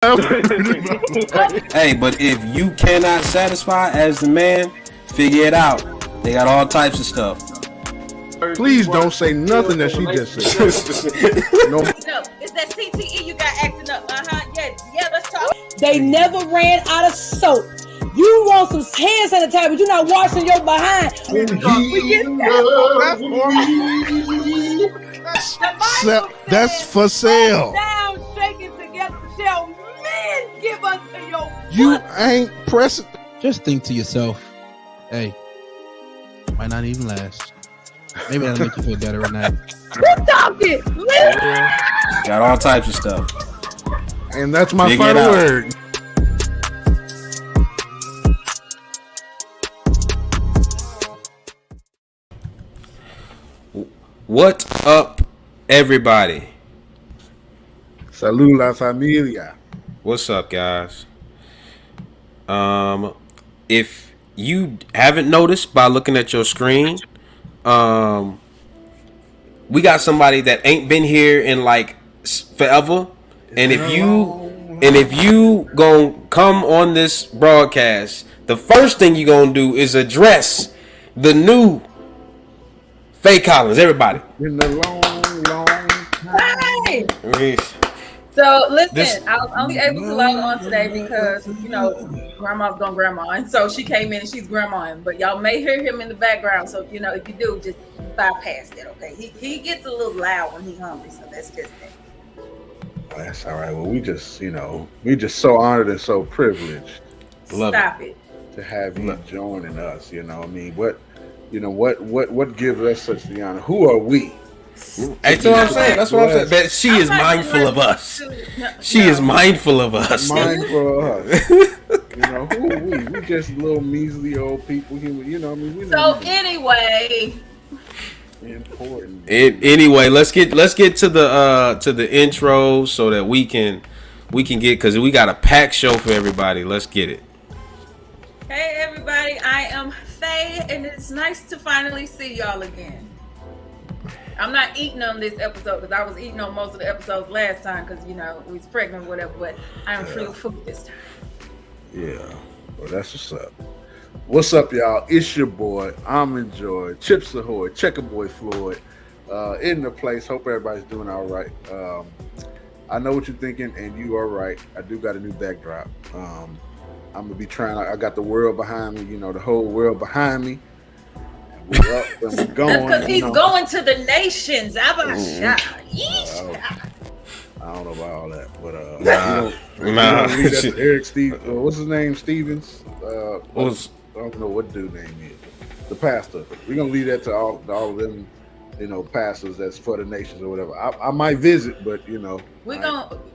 Hey, but if you cannot satisfy as the man, figure it out. They got all types of stuff. Please don't say nothing that she just said. No. It's that CTE you got acting up. Yeah, let's talk. They never ran out of soap. You want some hand sanitizer, but you're not washing your behind. That's for sale. Down, shaking together, shall men give unto your You ain't pressing. Just think to yourself, hey, might not even last. Maybe that'll make you feel better at night. We're talking. Got all types of stuff. And that's my Figure it final out. word. What up, everybody? Salud la familia. What's up, guys? If you haven't noticed by looking at your screen, we got somebody that ain't been here in like forever, and if you gonna come on this broadcast, the first thing you gonna do is address the new Faye Collins. Everybody. In the long time. Hey! So listen, I was only able to log on today because grandma's gonna grandma, and so she came in and she's grandma. But y'all may hear him in the background, so if you do, just bypass it. Okay, he gets a little loud when he's hungry, so that's just that. That's all right. Well, we just so honored and so privileged. Love Stop it. To have you joining us. You know what I mean? What gives us such the honor? Who are we? That's what I'm saying. That's what I'm saying. That she is mindful of us. She is mindful of us. Mindful of us. Who are we? We just little measly old people. You know what I mean? We So anyway, important. Anyway, let's get to the intro so that we can get, because we got a packed show for everybody. Let's get it. hey everybody, I am Faye, and it's nice to finally see y'all again. I'm not eating on this episode because I was eating on most of the episodes last time because we was pregnant or whatever, but I am free of food this time. Yeah. Well, that's what's up. What's up, y'all? It's your boy, I'm Joy, Chips Ahoy, Checker Boy Floyd, in the place. Hope everybody's doing all right. I know what you're thinking, and you are right. I do got a new backdrop. I'm gonna be trying. I got the world behind me. The whole world behind me. We're up and we're going. Because he's going to the nations. I don't know about all that, but leave that to Eric Steve. What's his name? Stevens. I don't know what dude's name is. The pastor. We're gonna leave that to all of them. Pastors that's for the nations or whatever. I might visit, but we're gonna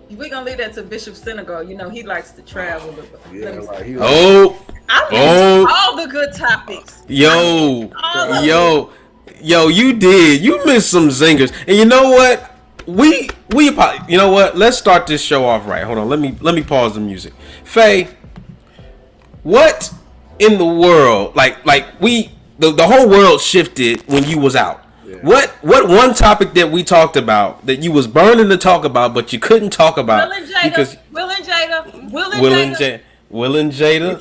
leave that to Bishop Senegal. He likes to travel. Yeah, like all the good topics. Yo, you did. You missed some zingers. And you know what? Let's start this show off right. Hold on. Let me pause the music. Faye, what in the world? The whole world shifted when you was out. Yeah. What one topic that we talked about that you was burning to talk about but you couldn't talk about? Will and Jada.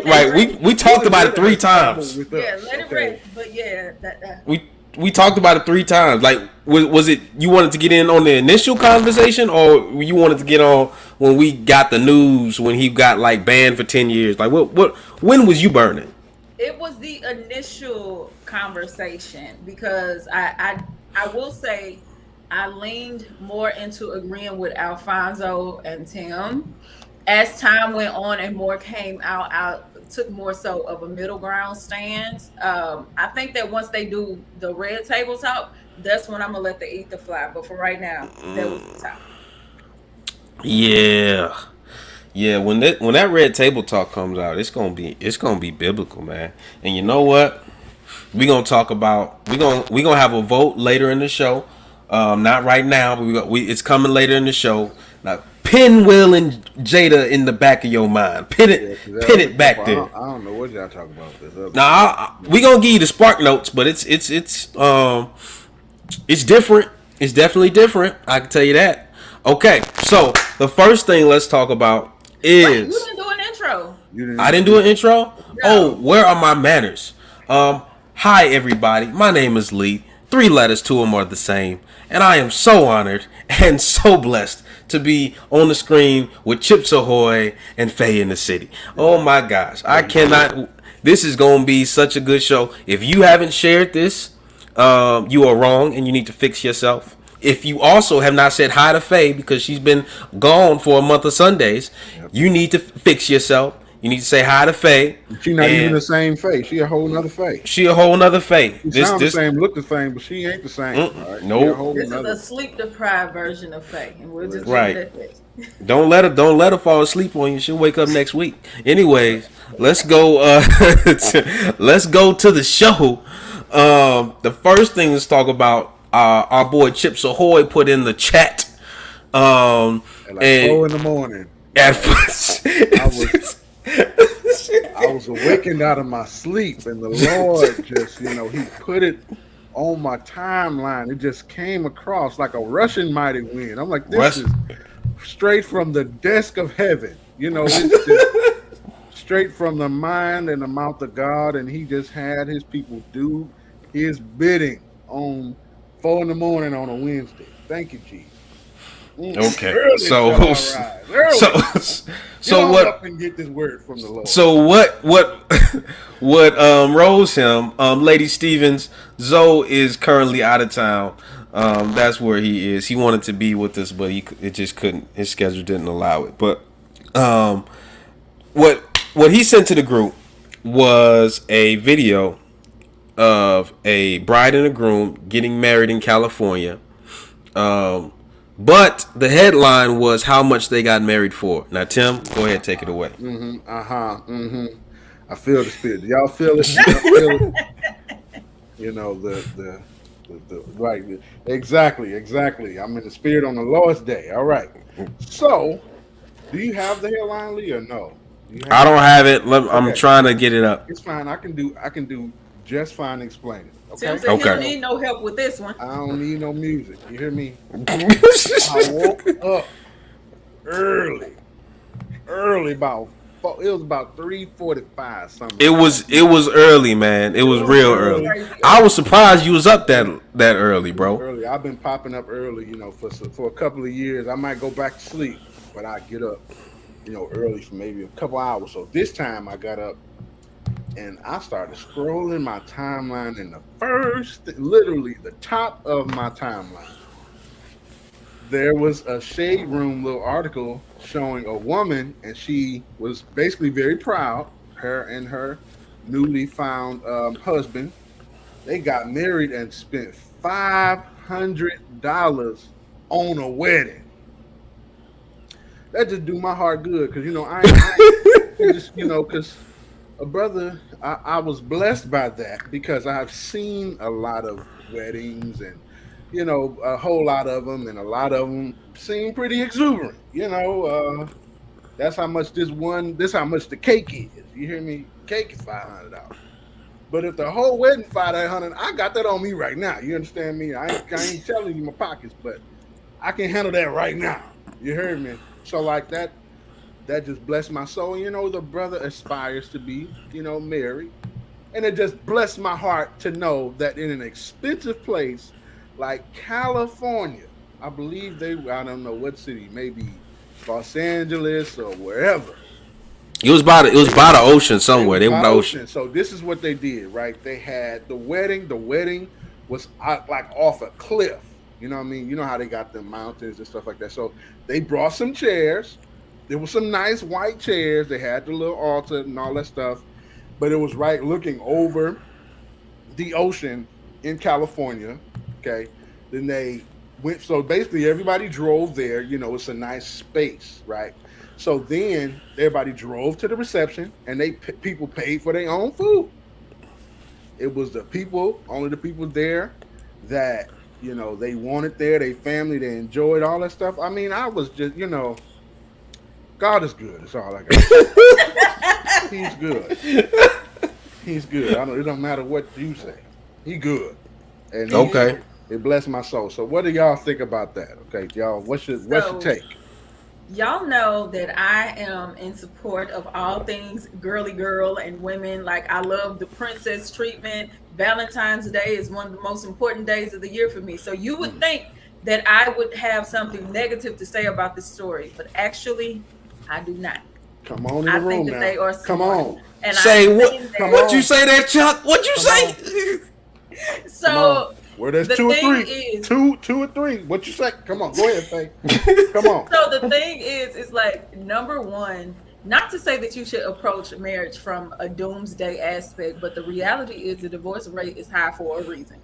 Right. We talked about it 3 times. Yeah, let it rest. But yeah, we talked about it 3 times. Like, was it you wanted to get in on the initial conversation, or you wanted to get on when we got the news when he got like banned for 10 years? Like, when was you burning? It was the initial conversation because I will say I leaned more into agreeing with Alfonso and Tim. As time went on and more came out, I took more so of a middle ground stance. I think that once they do the red table talk, that's when I'm gonna let the ether fly. But for right now, that was the top. Yeah. When that red table talk comes out, it's gonna be biblical, man. And you know what? We're gonna have a vote later in the show. Not right now, but it's coming later in the show. Now, pin Will and Jada in the back of your mind. Pin it back there. I don't know what y'all talking about. Now we gonna give you the spark notes, but it's different. It's definitely different. I can tell you that. Okay, so the first thing let's talk about Wait, you is didn't do an intro. I didn't do an intro. No. Oh, where are my manners? Hi everybody. My name is Lee. 3 letters, 2 of them are the same, and I am so honored and so blessed to be on the screen with Chips Ahoy and Faye in the City. Oh my gosh, I cannot. This is gonna be such a good show. If you haven't shared this, you are wrong, and you need to fix yourself. If you also have not said hi to Faye because she's been gone for a month of Sundays, you need to fix yourself. You need to say hi to Faye. She not even the same face. She a whole nother face. She a whole nother Faye. She sound the same, look the same, but she ain't the same. All right? Nope. This is a sleep deprived version of Faye, and we'll just Right. leave it at that. Don't let her fall asleep on you. She'll wake up next week. Anyways, let's go. Let's go to the show. The first thing let's talk about. Our boy Chips Ahoy put in the chat. At like 4 in the morning. At first, I was awakened out of my sleep, and the Lord just, He put it on my timeline. It just came across like a rushing mighty wind. I'm like, this is straight from the desk of heaven. It's just straight from the mind and the mouth of God, and He just had His people do His bidding on 4 in the morning on a Wednesday. Thank you, Jesus. Okay, Early, so Y'all what? up and get this word from the Lord. So what rose him, Lady Stevens, Zoe is currently out of town. That's where he is. He wanted to be with us, but it just couldn't. His schedule didn't allow it. But what he sent to the group was a video of a bride and a groom getting married in California. But the headline was how much they got married for. Now, Tim, go ahead, take it away. I feel the spirit. Y'all feel it? Y'all feel it? The right. Exactly. I'm in the spirit on the Lord's day. All right. So, do you have the headline, Lee, or no? I don't have it. I'm trying to get it up. It's fine. I can do just fine explaining. Okay. Tim said he don't need no help with this one. I don't need no music. You hear me? I woke up early about. It was about 3:45 something. It was early, man. It was real early. I was surprised you was up that early, bro. Early. I've been popping up early, for a couple of years. I might go back to sleep, but I get up, early for maybe a couple hours. So this time I got up and I started scrolling my timeline, and literally the top of my timeline, there was a Shade Room little article showing a woman, and she was basically very proud. Her and her newly found husband, they got married and spent $500 on a wedding. That just do my heart good, because I just because a brother, I was blessed by that, because I've seen a lot of weddings and a whole lot of them, and a lot of them seem pretty exuberant. That's how much this how much the cake is. You hear me? Cake is $500. But if the whole wedding $500, I got that on me right now. You understand me? I ain't telling you my pockets, but I can handle that right now. You heard me? So like that just blessed my soul. The brother aspires to be, married. And it just blessed my heart to know that in an expensive place like California, I believe I don't know what city, maybe Los Angeles or wherever. It was by the ocean somewhere. They were by the ocean. So this is what they did, right? They had the wedding. The wedding was like off a cliff. You know what I mean? You know how they got the mountains and stuff like that. So they brought some chairs. There were some nice white chairs. They had the little altar and all that stuff. But it was right looking over the ocean in California. Okay. Then they went. So basically everybody drove there. It's a nice space, right? So then everybody drove to the reception, and people paid for their own food. It was only the people there that, they wanted there, their family, they enjoyed all that stuff. I mean, I was just, God is good. That's all I got. He's good. He's good. It don't matter what you say. He good. And It blessed my soul. So what do y'all think about that? Okay, y'all, what's your take? Y'all know that I am in support of all things girly girl and women. Like, I love the princess treatment. Valentine's Day is one of the most important days of the year for me. So you would think that I would have something negative to say about this story, but actually, I do not. Come on in the room now. They are Come on. And say what? What you say there, Chuck? What you say? So where there's 2 or 3, 2 or 3. What you say? Come on, go ahead, Faye. Come on. So the thing is like, number one, not to say that you should approach marriage from a doomsday aspect, but the reality is the divorce rate is high for a reason.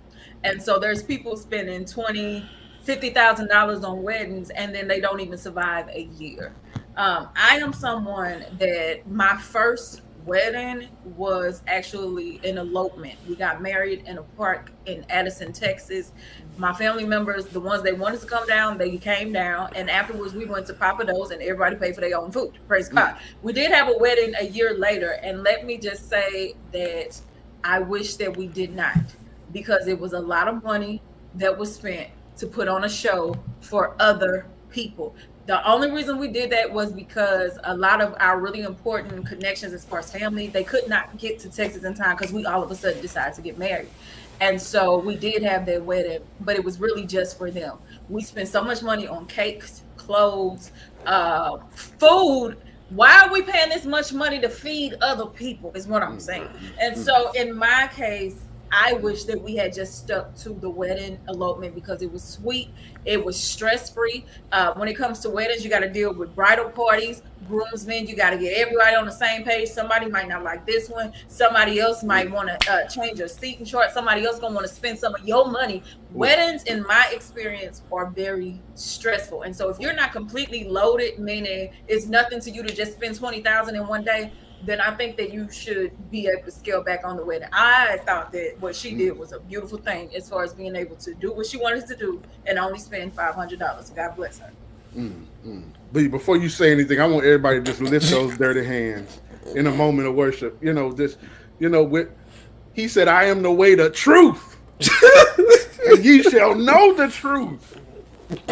And so there's people spending $50,000 on weddings, and then they don't even survive a year. I am someone that my first wedding was actually an elopement. We got married in a park in Addison, Texas. My family members, the ones that wanted to come down, they came down, and afterwards we went to Papa Do's and everybody paid for their own food. Praise God. We did have a wedding a year later, and let me just say that I wish that we did not, because it was a lot of money that was spent to put on a show for other people. The only reason we did that was because a lot of our really important connections as far as family, they could not get to Texas in time because we all of a sudden decided to get married. And so we did have that wedding, but it was really just for them. We spent so much money on cakes, clothes, food. Why are we paying this much money to feed other people is what I'm saying. And so in my case, I wish that we had just stuck to the wedding elopement because it was sweet. It was stress-free. When it comes to weddings, you got to deal with bridal parties, groomsmen. You got to get everybody on the same page. Somebody might not like this one. Somebody else might want to change your seating chart. Somebody else going to want to spend some of your money. Weddings, in my experience, are very stressful. And so if you're not completely loaded, meaning it's nothing to you to just spend $20,000 in one day, then I think that you should be able to scale back on the wedding. I thought that what she did was a beautiful thing as far as being able to do what she wanted to do and only spend $500. God bless her. But before you say anything, I want everybody to just lift those dirty hands in a moment of worship. He said, I am the way, the truth. And ye shall know the truth.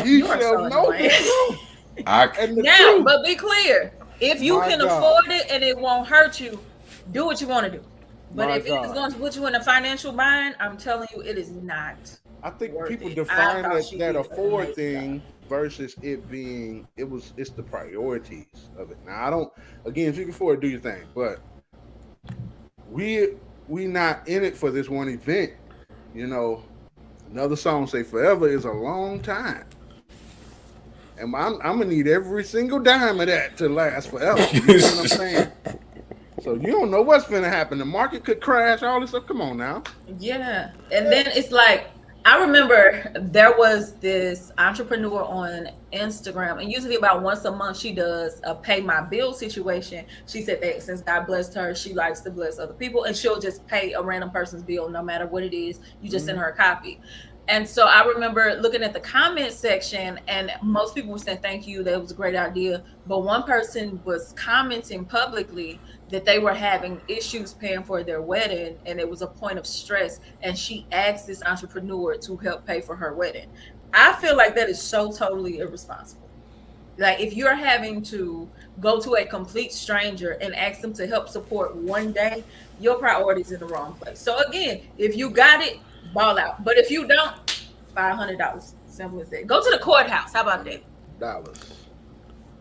Ye shall know the truth. Now, but be clear. If you can afford it and it won't hurt you, do what you want to do. But if it is going to put you in a financial bind, I'm telling you, it is not. I think people define that afford thing versus it being it's the priorities of it. Now if you can afford it, do your thing. But we not in it for this one event. Another song say forever is a long time. And I'm gonna need every single dime of that to last forever. You know what I'm saying? So you don't know what's gonna happen. The market could crash, all this stuff. Come on now. Yeah. And then it's like, I remember there was this entrepreneur on Instagram, and usually about once a month she does a pay my bill situation. She said that since God blessed her, she likes to bless other people, and she'll just pay a random person's bill no matter what it is. You just send her a copy. And so I remember looking at the comment section, and most people were saying, thank you, that was a great idea. But one person was commenting publicly that they were having issues paying for their wedding, and it was a point of stress. And she asked this entrepreneur to help pay for her wedding. I feel like that is so totally irresponsible. Like, if you're having to go to a complete stranger and ask them to help support one day, your priority's in the wrong place. So again, if you got it, ball out. But if you don't, $500. Simple as that. Go to the courthouse. How about that? Dollars.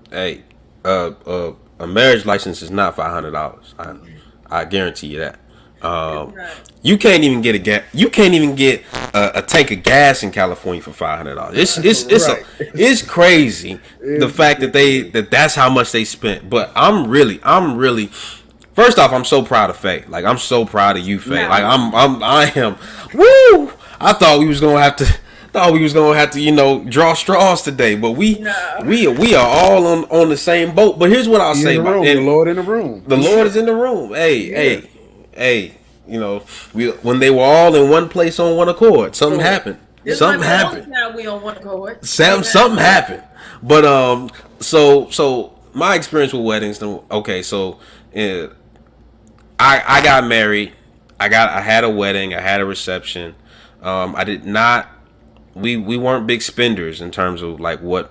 Hey, a marriage license is not $500. I guarantee you that. You can't even get You can't even get a tank of gas in California for $500. It's crazy the fact that that's how much they spent. But I'm really. First off, I'm so proud of Faye. Like, I'm so proud of you, Faye. Like, I am. Woo! I thought we was gonna have to, draw straws today. But we are all on the same boat. But here's what I'll say about the Lord in the room. The Lord is in the room. Hey. When they were all in one place on one accord, something happened. Something happened. Now we on one accord. Something happened. But so my experience with weddings. Okay, so. I got married. I had a wedding. I had a reception. I did not we weren't big spenders in terms of like what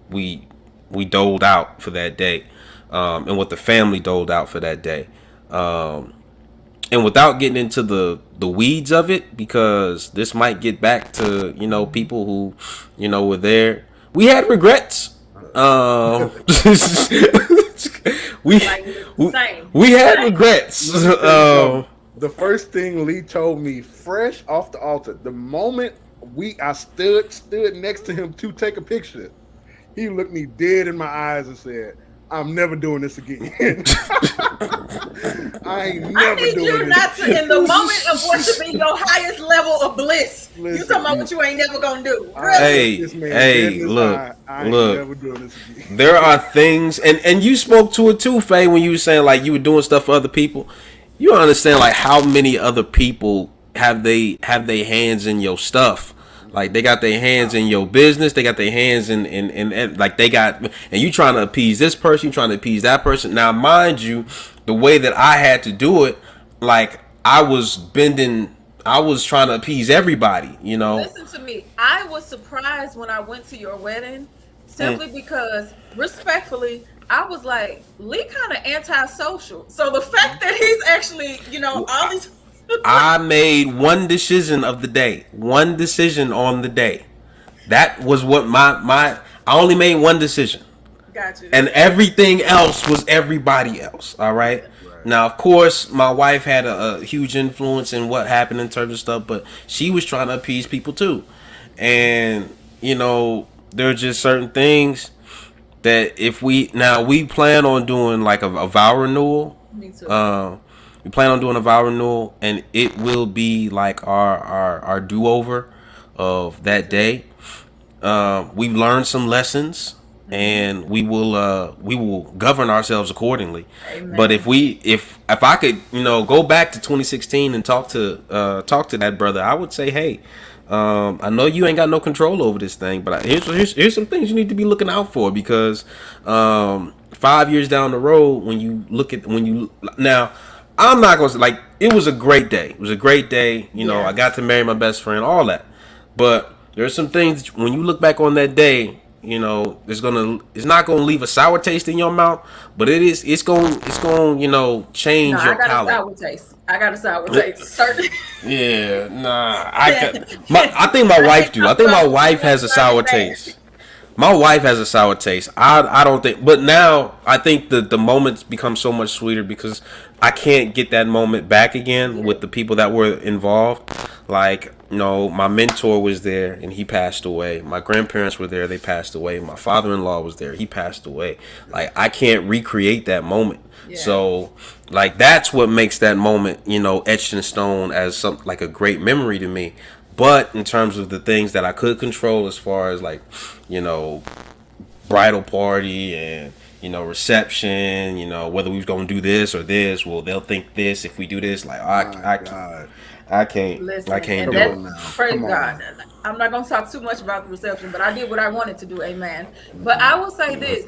we we doled out for that day, and what the family doled out for that day. And without getting into the weeds of it, because this might get back to, you know, people who, you know, were there. We had regrets. we, we had regrets. The first thing Lee told me, fresh off the altar, the moment I stood next to him to take a picture, he looked me dead in my eyes and said, "I'm never doing this again." I ain't never I need doing you this. not to, in the moment of what to be your highest level of bliss. You Listen, talking about what you ain't never gonna do. Hey, This man hey, dead in his look, eye. I ain't look. never doing this again. There are things, and you spoke to it too, Faye, when you were saying like you were doing stuff for other people. You don't understand like how many other people have they hands in your stuff. Like they got their hands in your business, they got their hands in like they got, and you trying to appease this person, you trying to appease that person. Now, mind you, the way that I had to do it, like I was trying to appease everybody, you know. Listen to me. I was surprised when I went to your wedding simply because, respectfully, I was like, Lee kind of antisocial. So the fact that he's actually, you know, all these. I made one decision of the day. One decision on the day. That was what my I only made one decision. Gotcha. And everything else was everybody else. All right. Now, of course, my wife had a huge influence in what happened in terms of stuff, but she was trying to appease people too. And, you know, there are just certain things that if we plan on doing like a vow renewal. Me too. We plan on doing a vow renewal, and it will be like our do-over of that day. We've learned some lessons, and we will govern ourselves accordingly. Amen. But if I could, you know, go back to 2016 and talk to that brother, I would say, hey, I know you ain't got no control over this thing, but here's some things you need to be looking out for, because 5 years down the road, now. I'm not going to, like, it was a great day. It was a great day. You know, Yeah. I got to marry my best friend, all that. But there's some things, when you look back on that day, you know, it's not going to leave a sour taste in your mouth, but it's going to, you know, change No, your I got palate. a sour taste. I got a sour taste. Certain. Yeah, nah. I think my wife do. I think my wife has a sour taste. My wife has a sour taste. I don't think, but now I think the moments become so much sweeter because I can't get that moment back again with the people that were involved. Like, you know, my mentor was there and he passed away. My grandparents were there, they passed away. My father-in-law was there, he passed away. Like, I can't recreate that moment. Yeah. So, like, that's what makes that moment, you know, etched in stone as something like a great memory to me. But in terms of the things that I could control, as far as like, you know, bridal party and, you know, reception, you know, whether we was gonna do this or this, well, they'll think this if we do this. Like, I can't Listen, I can't and do that- it. now. Praise Come on. God. I'm not gonna talk too much about the reception, but I did what I wanted to do. Amen. But I will say this: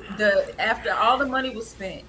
after all the money was spent,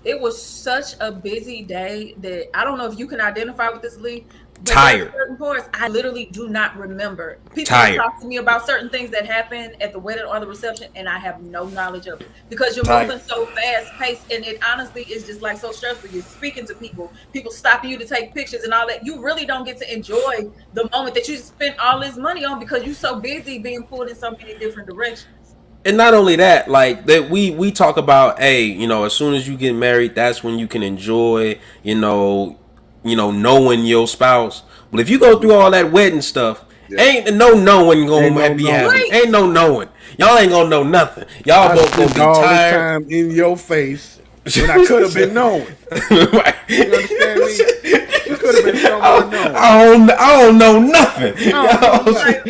it was such a busy day that I don't know if you can identify with this, Lee. But Tired. there are certain parts I literally do not remember. People Tired. talk to me about certain things that happened at the wedding or the reception, and I have no knowledge of it because you're Tired. moving so fast paced, and it honestly is just like so stressful. You're speaking to people stopping you to take pictures and all that. You really don't get to enjoy the moment that you spent all this money on because you're so busy being pulled in so many different directions. And not only that, like that we talk about, hey, you know, as soon as you get married, that's when you can enjoy, knowing your spouse. But if you go through all that wedding stuff, Yeah. ain't no knowing gonna Ain't no be knowing. happening. Ain't no knowing. Y'all ain't gonna know nothing. Y'all I both gonna spent be all this tired. time in your face when I could have been known. Right. You understand me? You could have been someone known. I don't know nothing. Oh, Y'all- Like,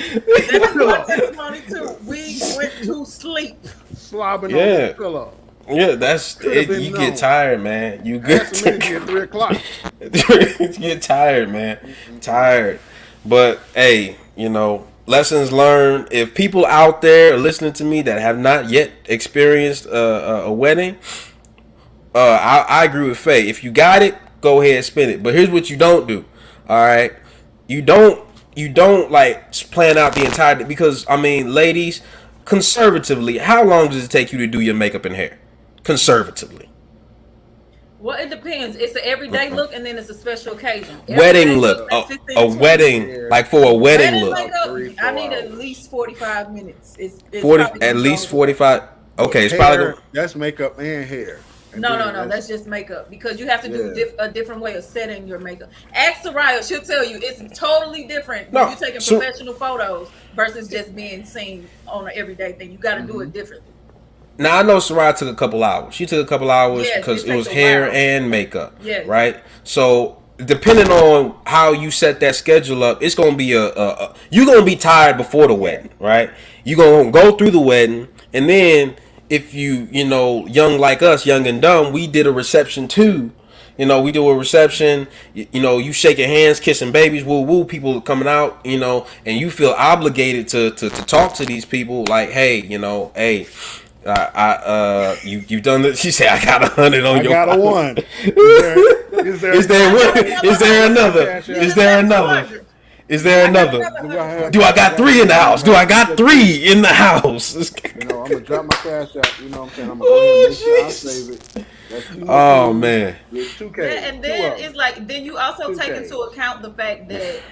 that's my testimony too. We went to sleep. Slobbing Yeah. on the pillow. Yeah, that's Could've it. been You known. get tired, man. You I had get some energy at 3 o'clock. you get tired, man. Tired. But hey, you know, lessons learned. If people out there are listening to me that have not yet experienced a wedding, I agree with Faye. If you got it, go ahead and spend it. But here's what you don't do. All right, you don't like plan out the entire, because I mean, ladies, conservatively, how long does it take you to do your makeup and hair? Conservatively. Well, it depends. It's an everyday look, and then it's a special occasion. Wedding look, a wedding, like for a wedding look. Makeup, I need at least 45 minutes. It's 40, at least 45. Okay, it's probably that's makeup and hair. And no. That's just makeup, because you have to do a different way of setting your makeup. Ask Soraya; she'll tell you it's totally different when you're taking professional photos versus just being seen on an everyday thing. You got to do it differently. Now I know Soraya took a couple hours. She took a couple hours because it was hair and makeup. Yes. Right. So depending on how you set that schedule up, it's gonna be you're gonna be tired before the wedding, right? You're gonna go through the wedding, and then if you know, young like us, young and dumb, we did a reception too. You know, we do a reception, you know, you shaking hands, kissing babies, woo woo, people coming out, you know, and you feel obligated to talk to these people like, hey, you know, hey, you've done this. She said, I got 100 on your. I got a one. Is there another? Is there another? Is there another? Do I got 3 in the house? Do I got 3 in the house? You know, I'm gonna drop my cash out. You know what I'm saying? I'm gonna go ahead and make sure I save it. Oh man. It's 2K. Yeah, and then it's like, then you also take into account the fact that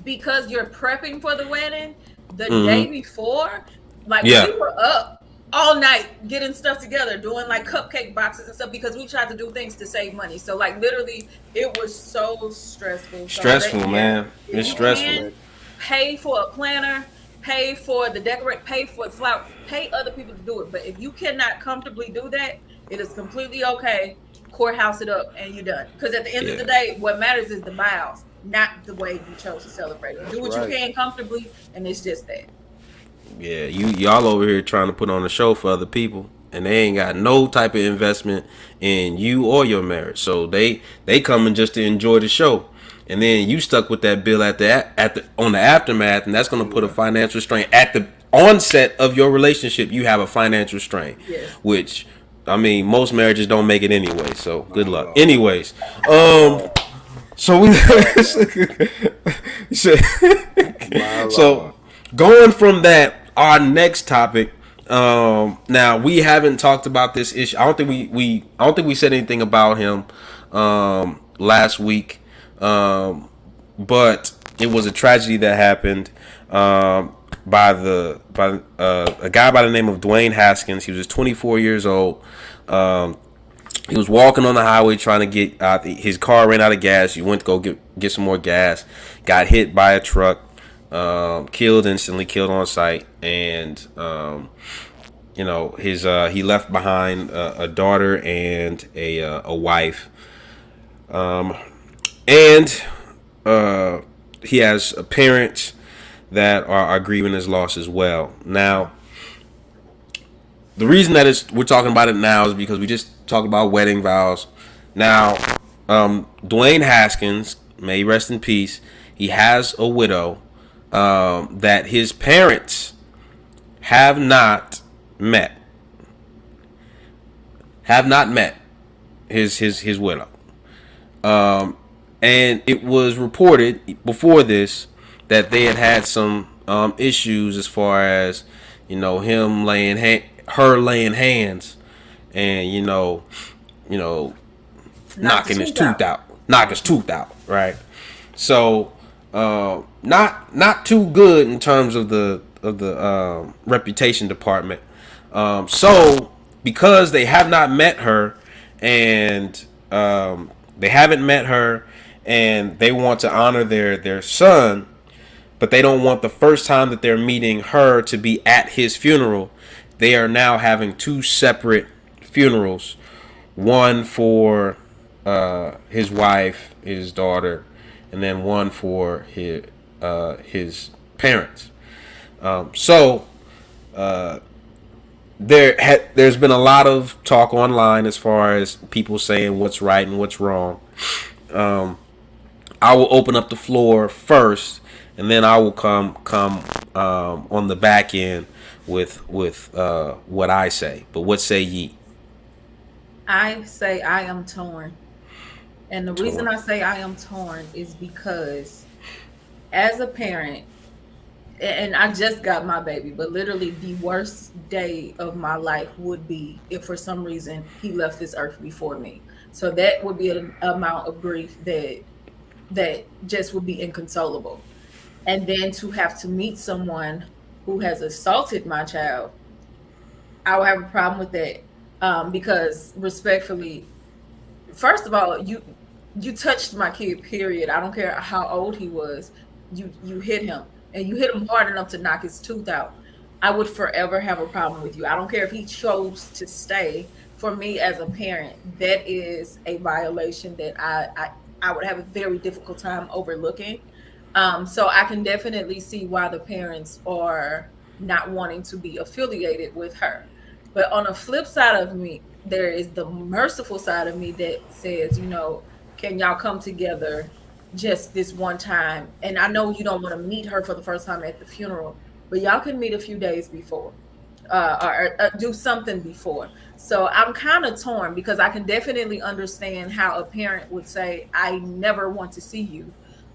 because you're prepping for the wedding, the day before, like we were up all night getting stuff together, doing like cupcake boxes and stuff, because we tried to do things to save money. So like literally, it was so stressful. Stressful, man. It's stressful. Pay for a planner, pay for the decorate, pay for the flower, pay other people to do it. But if you cannot comfortably do that, it is completely okay. Courthouse it up and you're done. Because at the end of the day, what matters is the miles, not the way you chose to celebrate it. Do what you can comfortably, and it's just that. Yeah, y'all over here trying to put on a show for other people, and they ain't got no type of investment in you or your marriage. So they coming just to enjoy the show, and then you stuck with that bill on the aftermath, and that's going to put a financial strain at the onset of your relationship. You have a financial strain, which I mean most marriages don't make it anyway. So good luck. Anyways, so we so going from that. Our next topic. Now we haven't talked about this issue. I don't think we said anything about him last week. But it was a tragedy that happened by a guy by the name of Dwayne Haskins. He was just 24 years old. He was walking on the highway trying to get his car ran out of gas. He went to go get some more gas. Got hit by a truck. Killed instantly, killed on site, and you know, he left behind a daughter and a wife, and he has parents that are grieving his loss as well. Now, the reason that we're talking about it now is because we just talked about wedding vows. Now, Dwayne Haskins, may he rest in peace, he has a widow. That his parents have not met. His widow. And it was reported before this that they had some issues as far as, you know, him laying hands, and you know, knocking his tooth out, right? So. Not too good in terms of the reputation department. So because they have not met her, and they haven't met her, and they want to honor their son, but they don't want the first time that they're meeting her to be at his funeral. They are now having 2 separate funerals, one for his wife, his daughter, and then one for his parents. So there's been a lot of talk online as far as people saying what's right and what's wrong. I will open up the floor first, and then I will come on the back end with what I say. But what say ye? I say I am torn. And the reason I say I am torn is because as a parent, and I just got my baby, but literally the worst day of my life would be if for some reason he left this earth before me. So that would be an amount of grief that just would be inconsolable. And then to have to meet someone who has assaulted my child, I would have a problem with that. Because respectfully, first of all, you touched my kid, period. I don't care how old he was. You hit him, and you hit him hard enough to knock his tooth out. I would forever have a problem with you. I don't care if he chose to stay. For me as a parent, that is a violation that I would have a very difficult time overlooking. So I can definitely see why the parents are not wanting to be affiliated with her. But on the flip side of me, there is the merciful side of me that says, can y'all come together just this one time? And I know you don't want to meet her for the first time at the funeral, but y'all can meet a few days before, or do something before. So I'm kind of torn because I can definitely understand how a parent would say, I never want to see you.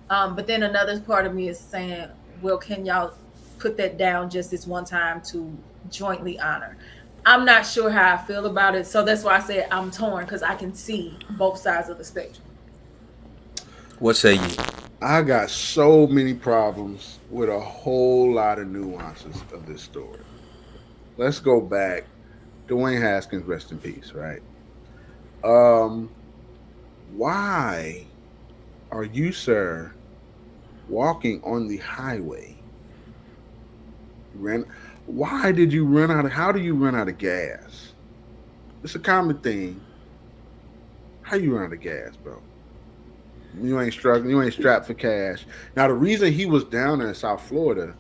But then another part of me is saying, well, can y'all put that down just this one time to jointly honor? I'm not sure how I feel about it. So that's why I said I'm torn, because I can see both sides of the spectrum. What say you? I got so many problems with a whole lot of nuances of this story. Let's go back. Dwayne Haskins, rest in peace, right? Why are you, sir, walking on the highway? Why did you run out of, how do you run out of gas? It's a common thing. How you run out of gas, bro? You ain't struggling, you ain't strapped for cash. Now, the reason he was down there in South Florida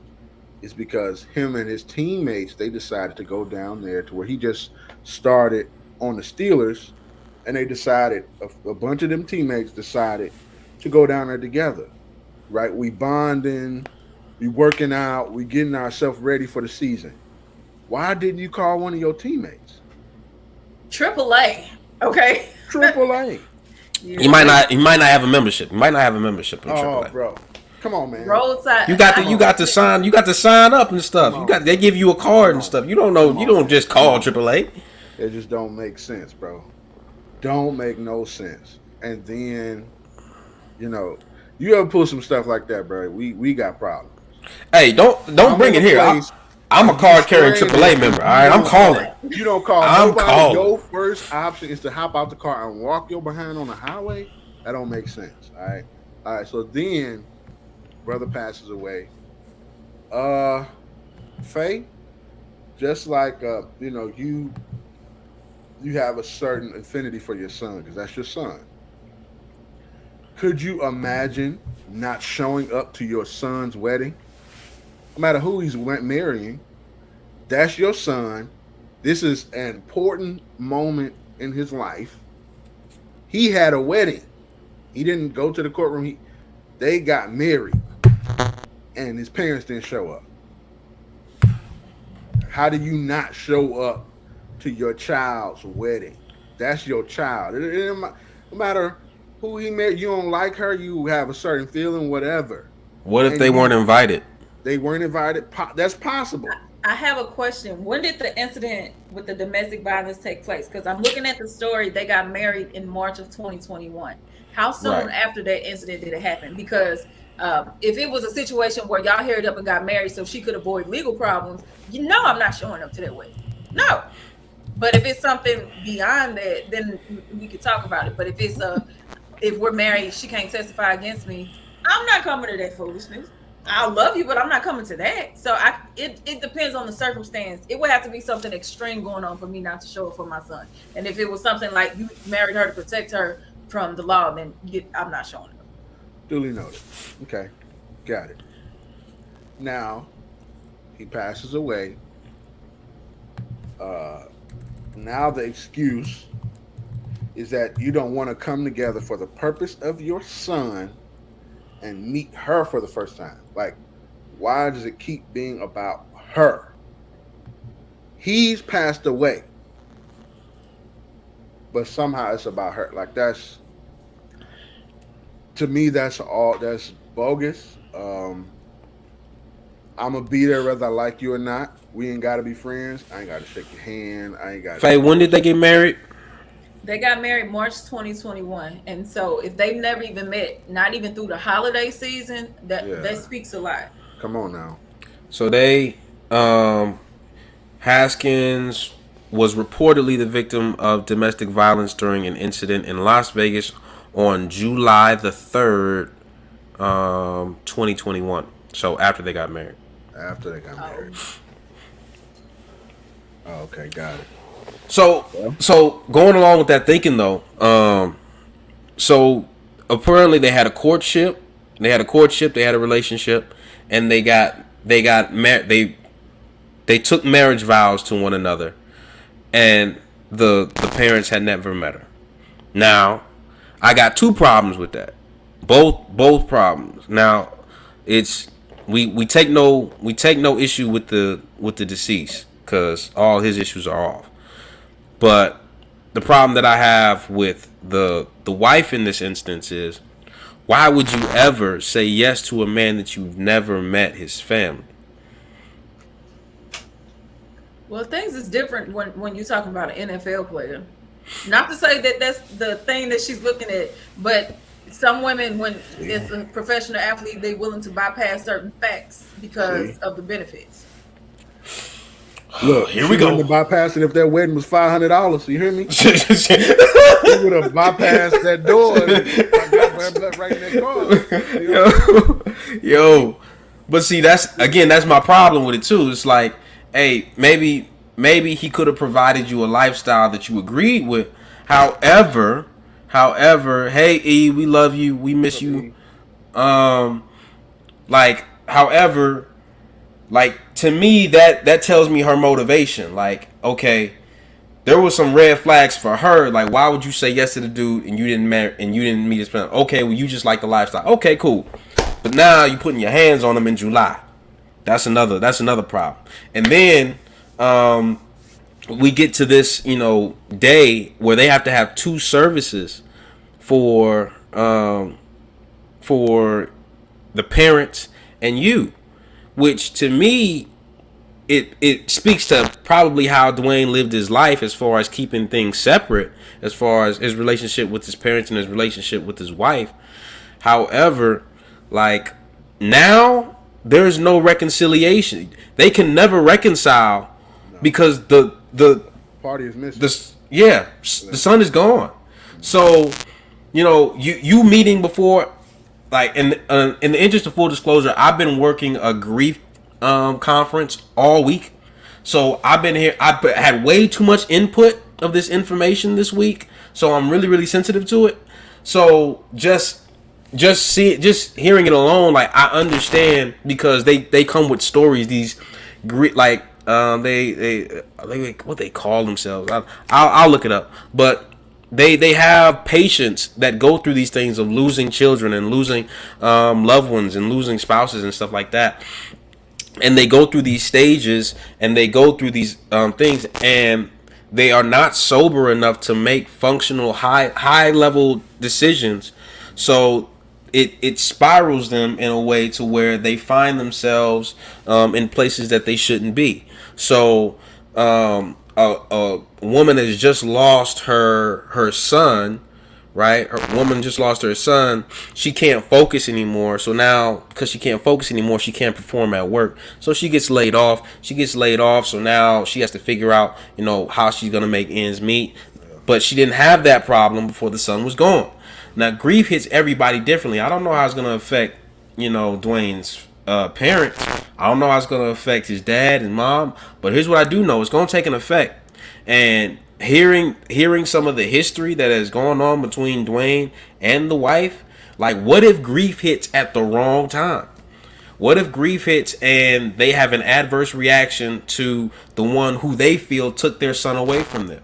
is because him and his teammates, they decided to go down there to where he just started on the Steelers, and they decided, a bunch of them teammates decided to go down there together, right? We bonding, we working out, we getting ourselves ready for the season. Why didn't you call one of your teammates? AAA, okay? AAA. Yeah. You might not have a membership. You might not have a membership in AAA. Oh, bro. Come on, man. Roadside. You got to sign up and stuff. They give you a card and stuff. You don't know. You don't just call AAA. It just don't make sense, bro. Don't make no sense. And then, you ever pull some stuff like that, bro? We got problems. Hey, don't bring it here. I'm a card carrying AAA member. All right, I'm calling. You don't call nobody. Calling. Your first option is to hop out the car and walk your behind on the highway. That don't make sense. All right. So then, brother passes away. Faye, just like you have a certain affinity for your son because that's your son. Could you imagine not showing up to your son's wedding? No matter who he's marrying, that's your son. This is an important moment in his life. He had a wedding. He didn't go to the courtroom. They got married, and his parents didn't show up. How do you not show up to your child's wedding? That's your child. No matter who he married, you don't like her, you have a certain feeling, whatever. What if they weren't invited? They weren't invited. That's possible. I have a question. When did the incident with the domestic violence take place? Because I'm looking at the story. They got married in March of 2021. How soon after that incident did it happen? Because if it was a situation where y'all hurried up and got married so she could avoid legal problems, I'm not showing up to that wedding. No. But if it's something beyond that, then we could talk about it. But if we're married, she can't testify against me, I'm not coming to that foolishness. I love you, but I'm not coming to that. So it depends on the circumstance. It would have to be something extreme going on for me not to show up for my son. And if it was something like you married her to protect her from the law, then I'm not showing up. Duly noted. Okay. Got it. Now, he passes away. Now the excuse is that you don't want to come together for the purpose of your son and meet her for the first time. Like, why does it keep being about her? He's passed away, but somehow it's about her. Like, to me, that's bogus. I'm gonna be there whether I like you or not. We ain't gotta be friends. I ain't gotta shake your hand. I ain't gotta. Faye, when did they get married? They got married March 2021, and so if they've never even met, not even through the holiday season, that speaks a lot. Come on now. So they, Haskins was reportedly the victim of domestic violence during an incident in Las Vegas on July the 3rd, 2021. So after they got married. After they got married. Oh, okay, got it. So going along with that thinking though, so apparently they had a courtship, they had a relationship, and they got married. They took marriage vows to one another, and the parents had never met her. Now, I got two problems with that. Both problems. Now, it's we take no issue with the deceased because all his issues are off. But the problem that I have with the wife in this instance is, why would you ever say yes to a man that you've never met his family? Well, things is different when you're talking about an NFL player. Not to say that that's the thing that she's looking at, but some women, when it's a professional athlete, they're willing to bypass certain facts because of the benefits. Look, here we go. To bypass it if their wedding was $500. You hear me? He would have bypassed that door. I got blood right in that car. Yo, but see, that's my problem with it too. It's like, hey, maybe he could have provided you a lifestyle that you agreed with. However, hey E, we love you, we miss you. Like to me that tells me her motivation. Like, okay, there was some red flags for her. Like, why would you say yes to the dude and you didn't meet his friend? Okay, well, you just like the lifestyle. Okay, cool. But now you putting your hands on him in July. That's another problem. And then we get to this, day where they have to have two services for the parents and you, which to me it speaks to probably how Dwayne lived his life as far as keeping things separate, as far as his relationship with his parents and his relationship with his wife. However, like, now there's no reconciliation. They can never reconcile because the party is missing. The son is gone. So, you meeting before, like, in the interest of full disclosure, I've been working a grief conference all week. So I've been here. I had way too much input of this information this week. So I'm really, really sensitive to it. So just hearing it alone, like, I understand, because they come with stories. These like they what they call themselves. I'll look it up. But they have patients that go through these things of losing children and losing loved ones and losing spouses and stuff like that. And they go through these stages and they go through these things, and they are not sober enough to make functional high level decisions. So it spirals them in a way to where they find themselves in places that they shouldn't be. So a woman has just lost her son, right? Her woman just lost her son. She can't focus anymore. So now, because she can't focus anymore, she can't perform at work. So she gets laid off. So now she has to figure out, how she's going to make ends meet. But she didn't have that problem before the son was gone. Now, grief hits everybody differently. I don't know how it's going to affect, Dwayne's parents. I don't know how it's going to affect his dad and mom. But here's what I do know. It's going to take an effect. And hearing some of the history that has gone on between Dwayne and the wife, like, what if grief hits at the wrong time? What if grief hits and they have an adverse reaction to the one who they feel took their son away from them?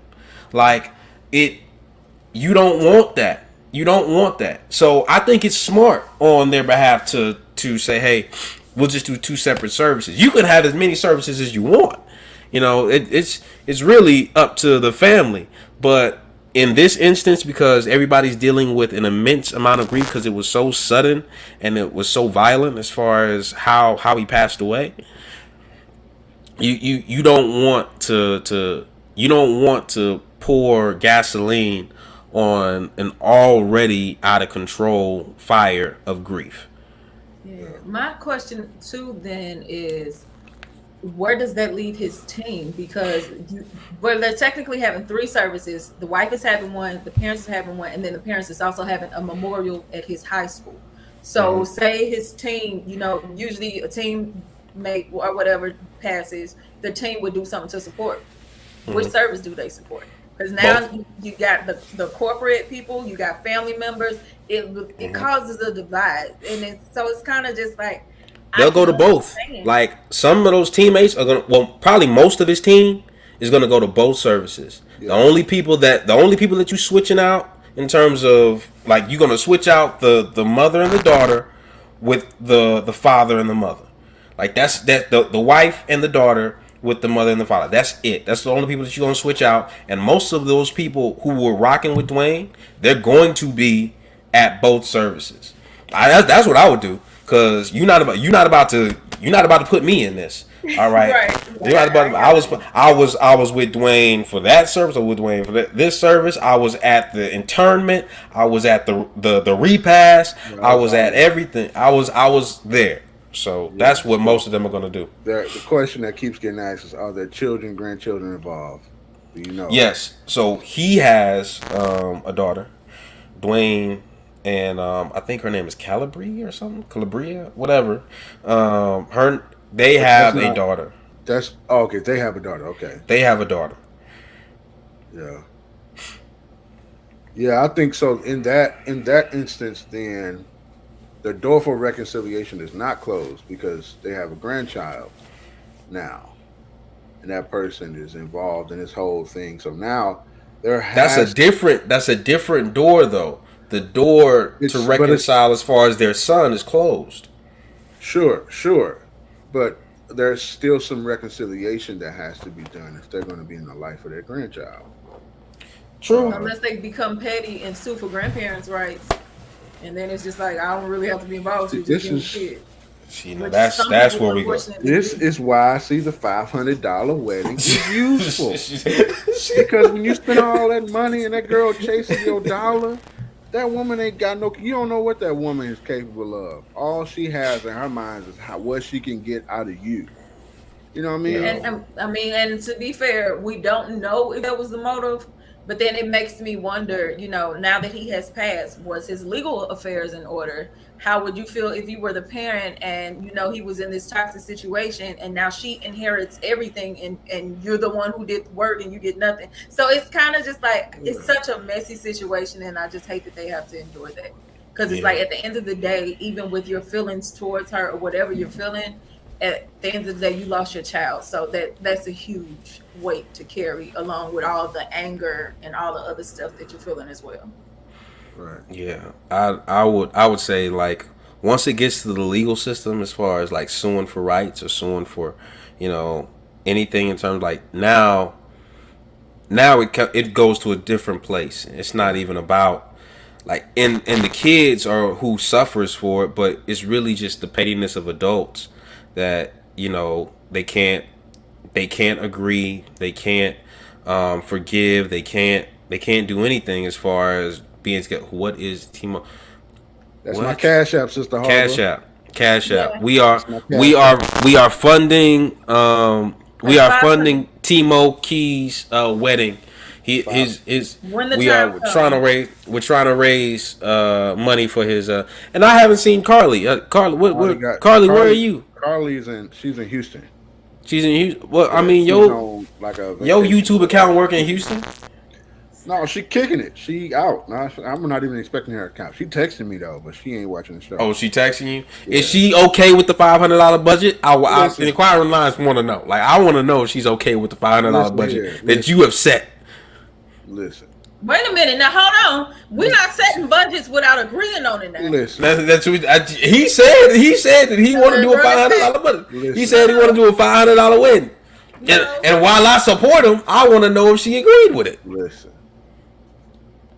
Like, you don't want that. You don't want that. So I think it's smart on their behalf to say, hey, we'll just do two separate services. You can have as many services as you want. It's really up to the family. But in this instance, because everybody's dealing with an immense amount of grief because it was so sudden and it was so violent as far as how he passed away. You don't want to pour gasoline on an already out of control fire of grief. Yeah. My question too then is, where does that leave his team? Because they're technically having 3 services. The wife is having one, the parents are having one, and then the parents is also having a memorial at his high school. So say his team, usually a teammate or whatever passes, the team would do something to support. Which service do they support? Because now you got the corporate people, you got family members. It causes a divide, and it's kind of just like they'll go to both. Like some of those teammates are gonna. Probably most of his team is gonna go to both services. Yeah. The only people that you switching out in terms of like you're gonna switch out the mother and the daughter with the father and the mother. Like that's the wife and the daughter with the mother and the father. That's it. That's the only people that you're gonna switch out. And most of those people who were rocking with Dwayne, they're going to be at both services. That's what I would do. Cause you're not about to put me in this. All right. You're not about. I was with Dwayne for that service. Or with Dwayne for this service. I was at the internment. I was at the repast. I was at everything. I was there. So that's what most of them are gonna do. The question that keeps getting asked is: are there children, grandchildren involved? Do you know? Yes. So he has a daughter, Dwayne. And I think her name is Calabria or something. Calabria, whatever. They have a daughter. Okay. They have a daughter. Okay. They have a daughter. Yeah, I think so. In that instance, then the door for reconciliation is not closed because they have a grandchild now, and that person is involved in this whole thing. So now that's a different door though. The door to reconcile as far as their son is closed. Sure. But there's still some reconciliation that has to be done if they're going to be in the life of their grandchild. True. Unless they become petty and sue for grandparents' rights. And then it's just like, I don't really have to be involved with this kid. That's where we go. This is why I see the $500 wedding is useful. Because when you spend all that money and that girl chasing your dollar, that woman ain't got you don't know what that woman is capable of. All she has in her mind is what she can get out of you. You know what I mean? And to be fair, we don't know if that was the motive, but then it makes me wonder, now that he has passed, was his legal affairs in order? How would you feel if you were the parent and, he was in this toxic situation and now she inherits everything and you're the one who did the work and you get nothing? So it's kind of just like, it's such a messy situation, and I just hate that they have to endure that. Because it's like, at the end of the day, even with your feelings towards her or whatever you're feeling, at the end of the day, you lost your child. So that's a huge weight to carry, along with all the anger and all the other stuff that you're feeling as well. Right. Yeah, I would say, like, once it gets to the legal system, as far as like suing for rights or suing for, anything in terms like now it goes to a different place. It's not even about like and the kids are who suffers for it, but it's really just the pettiness of adults that they can't agree, they can't forgive, they can't do anything as far as being together. What is Timo? That's my Cash App, Sister Harlow. Cash App. Yeah. We are funding Timo Key's wedding. We're trying to raise money for his and I haven't seen Carly. Carly, where are you? She's in Houston. She's in Houston. Well, I mean, your YouTube account work in Houston? No, she kicking it. She out. No, I'm not even expecting her account. She texting me though, but she ain't watching the show. Oh, she texting you? Yeah. Is she okay with the $500 budget? The inquiring lines want to know. Like, I want to know if she's okay with the $500 budget that you have set. Listen. Wait a minute. Now, hold on. We're not setting budgets without agreeing on it now. Listen. That's what he said that he want to do a $500 budget. Listen. He said he want to do a $500 wedding. No. And while I support him, I want to know if she agreed with it. Listen.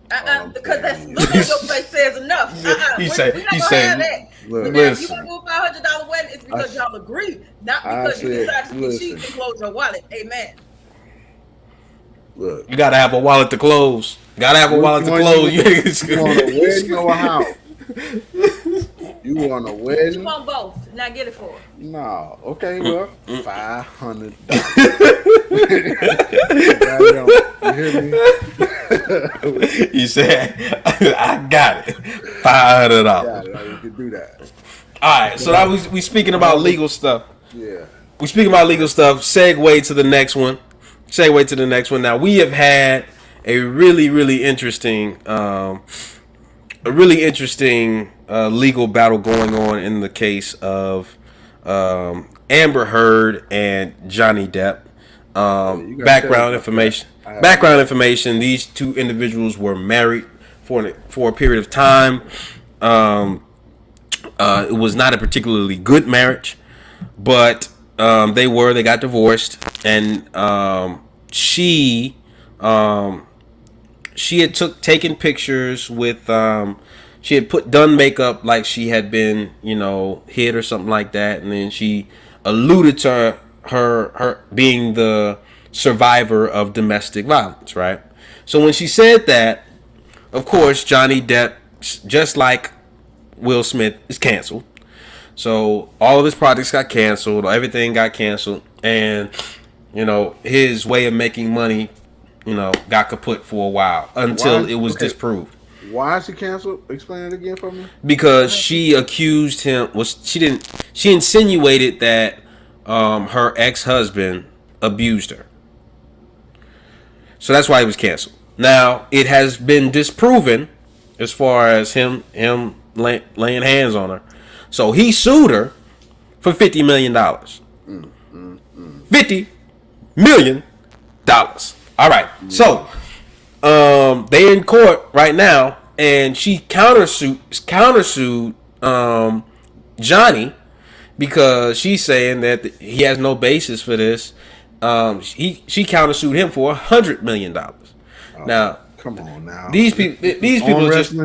Because that's look on your face says enough. He We're said- not he gonna said, have that. Look, But now, you listen. want to do a $500 wedding? It's because y'all agree, not because you said, decide to be cheap listen. and close your wallet. Amen. Look, You gotta have a wallet to close. Gotta have a wallet to Which one close. you want a wedding or a house? You want a You wedding? want both. Now get it for her. No. Okay, well, $500. You hear me? He said, I got it. $500. Yeah, you can do that. All right, so now we speaking about legal stuff. Yeah. We speaking about legal stuff. Segue to the next one. Now we have had a really interesting, legal battle going on in the case of Amber Heard and Johnny Depp. Background information. These two individuals were married for a period of time. It was not a particularly good marriage, but they got divorced, and she had taken pictures with she had done makeup like she had been hit or something like that, and then she alluded to her being the survivor of domestic violence, right? So when she said that, of course, Johnny Depp, just like Will Smith, is canceled. So all of his projects got canceled, everything got canceled, and his way of making money, got kaput for a while until it was disproved. Why is she canceled? Explain it again for me. Because she accused him. She insinuated that her ex-husband abused her. So that's why he was canceled. Now it has been disproven as far as him laying hands on her. So he sued her for $50 million. $50 million. All right. So they in court right now, and she countersued Johnny because she's saying that he has no basis for this. She countersued him for $100 million. Now, come on now. These people just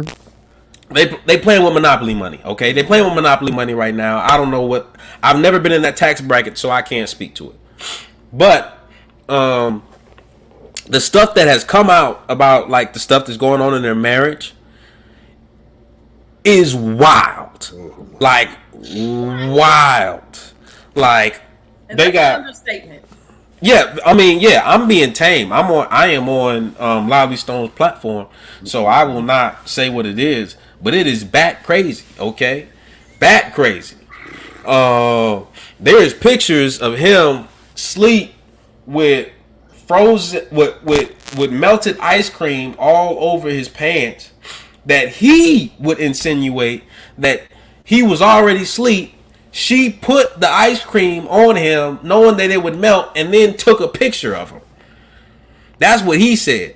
they playing with Monopoly money. Okay, they playing with Monopoly money right now. I don't know what. I've never been in that tax bracket, so I can't speak to it. But the stuff that has come out about the stuff that's going on in their marriage is wild. Wild. And they that's got an understatement. Yeah, I mean, I'm being tame. I am on Lively Stone's platform, so I will not say what it is, but it is bat crazy. Okay, bat crazy. There is pictures of him sleep with frozen with melted ice cream all over his pants. That he would insinuate that he was already asleep. She put the ice cream on him, knowing that it would melt, and then took a picture of him. That's what he said.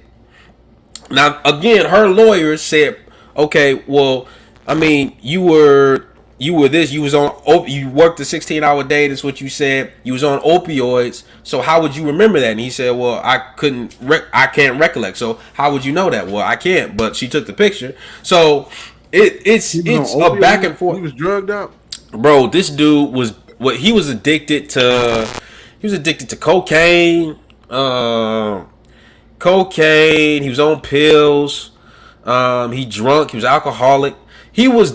Now, again, her lawyer said, "Okay, well, I mean, you were this. You worked a 16-hour day. That's what you said. You was on opioids. So how would you remember that?" And he said, "Well, I can't recollect. So how would you know that?" "Well, I can't, but she took the picture." So it's a back and forth. He was drugged up. Bro, this dude was he was addicted to. He was addicted to cocaine. He was on pills. He drunk. He was alcoholic. He was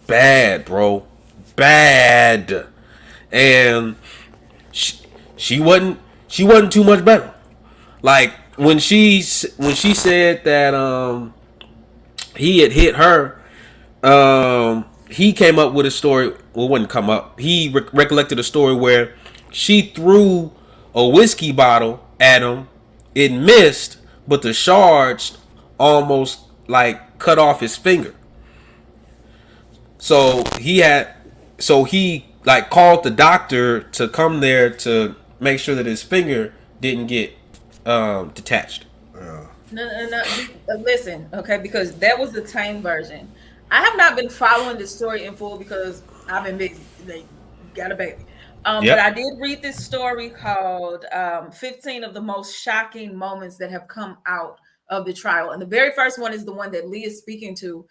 bad, bro. Bad. And she wasn't too much better. Like when she said that he had hit her, he came up with a story. Well, it wouldn't come up. He recollected a story where she threw a whiskey bottle at him. It missed, but the shards almost cut off his finger. So he called the doctor to come there to make sure that his finger didn't get detached. No. Listen, okay, because that was the tame version. I have not been following this story in full because I've been busy. They got a baby. Yep. But I did read this story called 15 of the Most Shocking Moments That Have Come Out of the trial. And the very first one is the one that Lee is speaking to.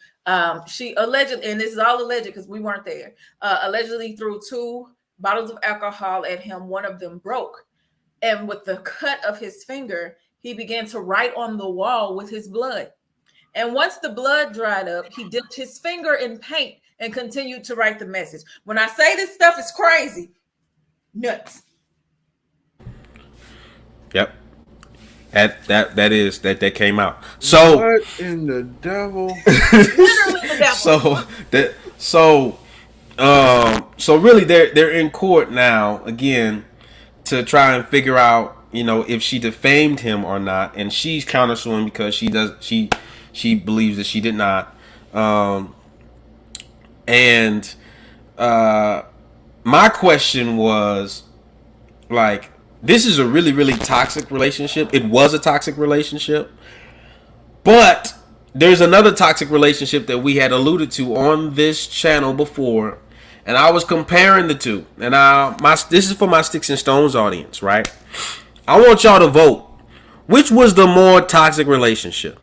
She allegedly, and this is all alleged because we weren't there, allegedly threw 2 bottles of alcohol at him. One of them broke. And with the cut of his finger, he began to write on the wall with his blood. And once the blood dried up, he dipped his finger in paint and continued to write the message. When I say this stuff is crazy, nuts. Yep. That came out. So what in the devil? Literally the devil. So really they're in court now again to try and figure out, you know, if she defamed him or not, and she's countersuing because she believes that she did not. My question was, like, this is a really, really toxic relationship. It was a toxic relationship. But there's another toxic relationship that we had alluded to on this channel before. And I was comparing the two. And this is for my Sticks and Stones audience, right? I want y'all to vote. Which was the more toxic relationship?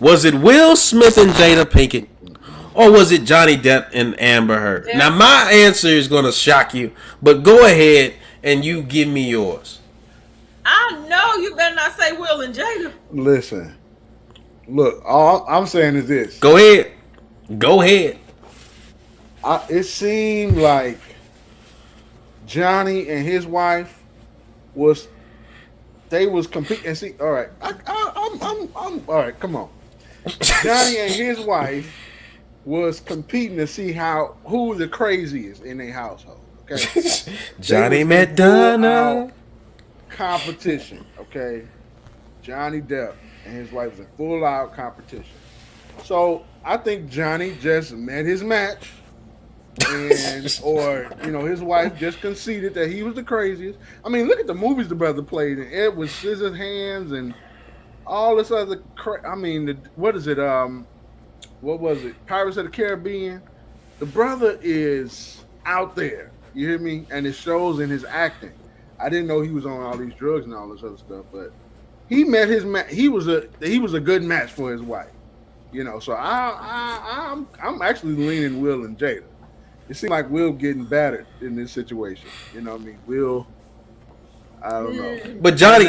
Was it Will Smith and Jada Pinkett? Or was it Johnny Depp and Amber Heard? Yeah. Now, my answer is going to shock you. But go ahead and you give me yours. I know you better not say Will and Jada. Listen, look, all I'm saying is this. Go ahead. It seemed like Johnny and his wife was competing. And see, all right, I'm all right. Come on, Johnny and his wife was competing to see who the craziest in their household. Okay, Johnny met Donna. Competition, okay. Johnny Depp and his wife was in full out competition. So I think Johnny just met his match, or his wife just conceded that he was the craziest. I mean, look at the movies the brother played in. Edward Scissorhands and all this other. What is it? What was it? Pirates of the Caribbean. The brother is out there. You hear me? And it shows in his acting. I didn't know he was on all these drugs and all this other stuff, but he met his match. He was a good match for his wife, So I'm actually leaning Will and Jada. It seems like Will getting battered in this situation. You know what I mean? Will, I don't know. But Johnny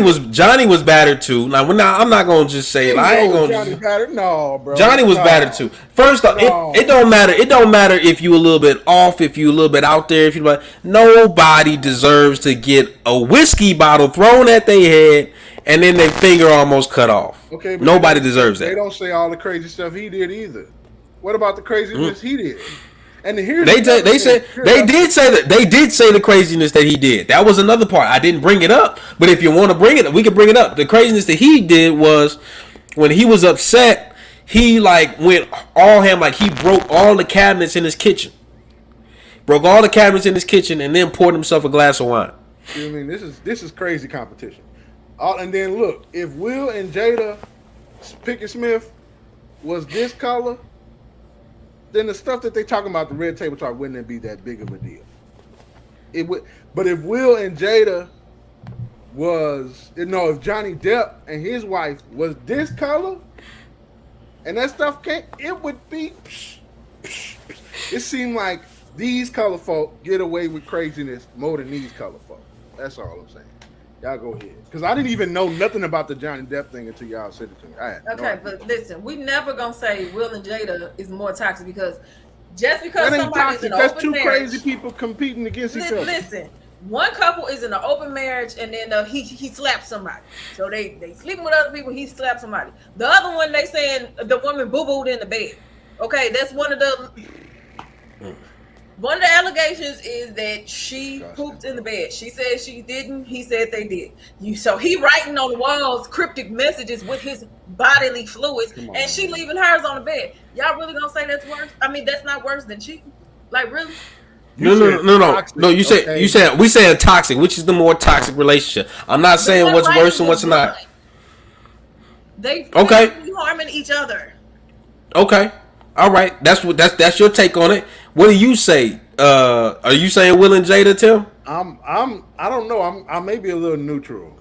was battered too. Now I'm not gonna just say it. I ain't gonna. Johnny battered? No, bro. Johnny was battered too. First off, it don't matter. It don't matter if you a little bit off, if you a little bit out there. If you nobody deserves to get a whiskey bottle thrown at their head and then their finger almost cut off. Okay, but nobody deserves that. They don't say all the crazy stuff he did either. What about the craziness he did? And here's they did say the craziness that he did. That was another part. I didn't bring it up, but if you want to bring it up, we can bring it up. The craziness that he did was when he was upset, he went all ham, he broke all the cabinets in his kitchen. Broke all the cabinets in his kitchen and then poured himself a glass of wine. You know what I mean? This is crazy competition. And then look, if Will and Jada Pinkett Smith was this color, then the stuff that they talking about, the red table talk, wouldn't be that big of a deal. It would, but if Will and Jada if Johnny Depp and his wife was this color, and that stuff it would be. It seemed like these color folk get away with craziness more than these color folk. That's all I'm saying. Y'all go ahead. Because I didn't even know nothing about the Johnny Depp thing until y'all said it to me. But listen, we never gonna say Will and Jada is more toxic because just because somebody's in an open marriage. That's two crazy people competing against each other. Listen, one couple is in an open marriage and then he slapped somebody. So they sleeping with other people, he slapped somebody. The other one, they saying the woman boo-booed in the bed. Okay, that's one of the allegations is that she pooped in the bed. She said she didn't. He said they did. So he writing on the walls cryptic messages with his bodily fluids, and she leaving hers on the bed. Y'all really gonna say that's worse? I mean, that's not worse than cheating. Really? No. You said we saying toxic. Which is the more toxic relationship? I'm not saying what's worse and what's not. They harming each other. Okay. All right. That's your take on it. What do you say? Are you saying Will and Jada, Tim? I don't know. I may be a little neutral.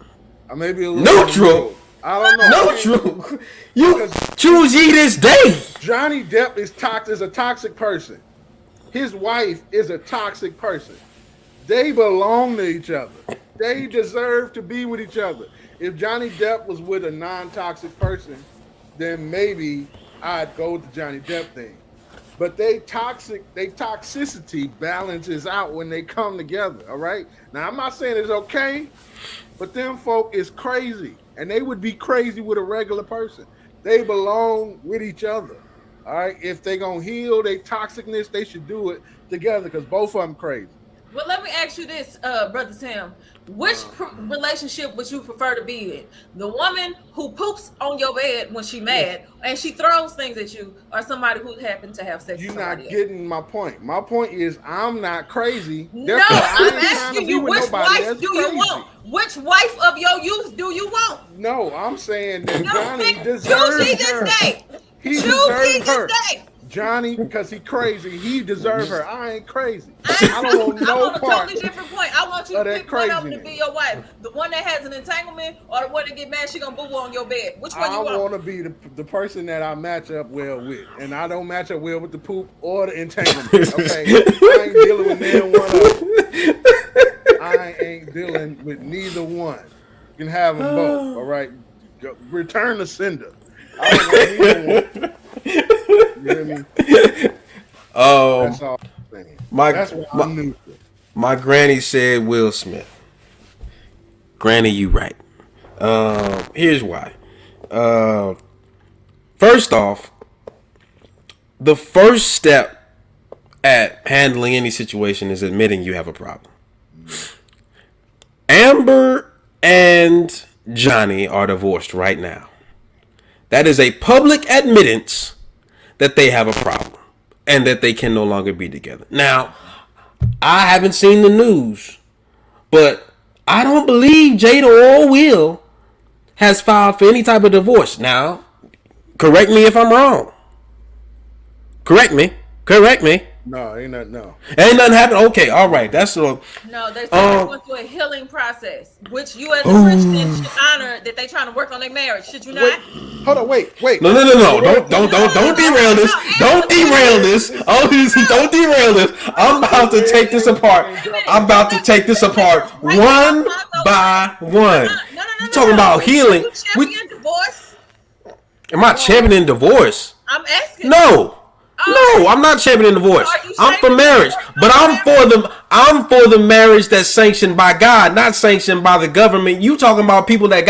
I may be a little neutral. I don't know. No, true. You choose ye this day. Johnny Depp is a toxic person. His wife is a toxic person. They belong to each other. They deserve to be with each other. If Johnny Depp was with a non-toxic person, then maybe I'd go with the Johnny Depp thing. But they toxicity balances out when they come together. All right. Now I'm not saying it's okay, but them folk is crazy, and they would be crazy with a regular person. They belong with each other. All right. If they gonna heal their toxicness, they should do it together because both of them crazy. Well, let me ask you this, Brother Tim. Which relationship would you prefer to be in? The woman who poops on your bed when she mad and she throws things at you, or somebody who happened to have sex You're with not somebody getting my point. My point is I'm not crazy. No, Therefore, I I'm ain't trying to asking be you, with which nobody wife that's do you crazy. want? Which wife of your youth do you want? No, I'm saying that No, Johnny choose deserves ye her. this day. He Choose ye deserves her. this day. Johnny, because he crazy, he deserves her. I ain't crazy. I don't want I'm no on a part. totally different point. I want you of to that pick one of them to craziness. be your wife. The one that has an entanglement, or the one that get mad she gonna boo on your bed. Which one I you want? want to be the person that I match up well with, and I don't match up well with the poop or the entanglement. Okay, I ain't dealing with neither one of them. I ain't dealing with neither one. You can have them both. All right, return the sender. I don't want neither one. You hear me? That's all I'm saying. That's what I'm neutral. My granny said Will Smith. Granny, you right. Here's why. First off, the first step at handling any situation is admitting you have a problem. Amber and Johnny are divorced right now. That is a public admittance that they have a problem and that they can no longer be together. Now, I haven't seen the news, but I don't believe Jada or Will has filed for any type of divorce. Now, correct me if I'm wrong. Correct me. No, ain't nothing. No. Ain't nothing happened. Okay, all right. That's No, they said they're going through a healing process, which you as a Christian should honor that they trying to work on their marriage. Should you not? Hold on, wait. No. Don't derail this. Don't derail this. Oh, don't derail this. I'm about to take this apart. One by one. You talking about healing? You champion divorce? Am I championing divorce? I'm asking. No, I'm not championing divorce. I'm for marriage, but I'm for the marriage that's sanctioned by God, not sanctioned by the government. You talking about people that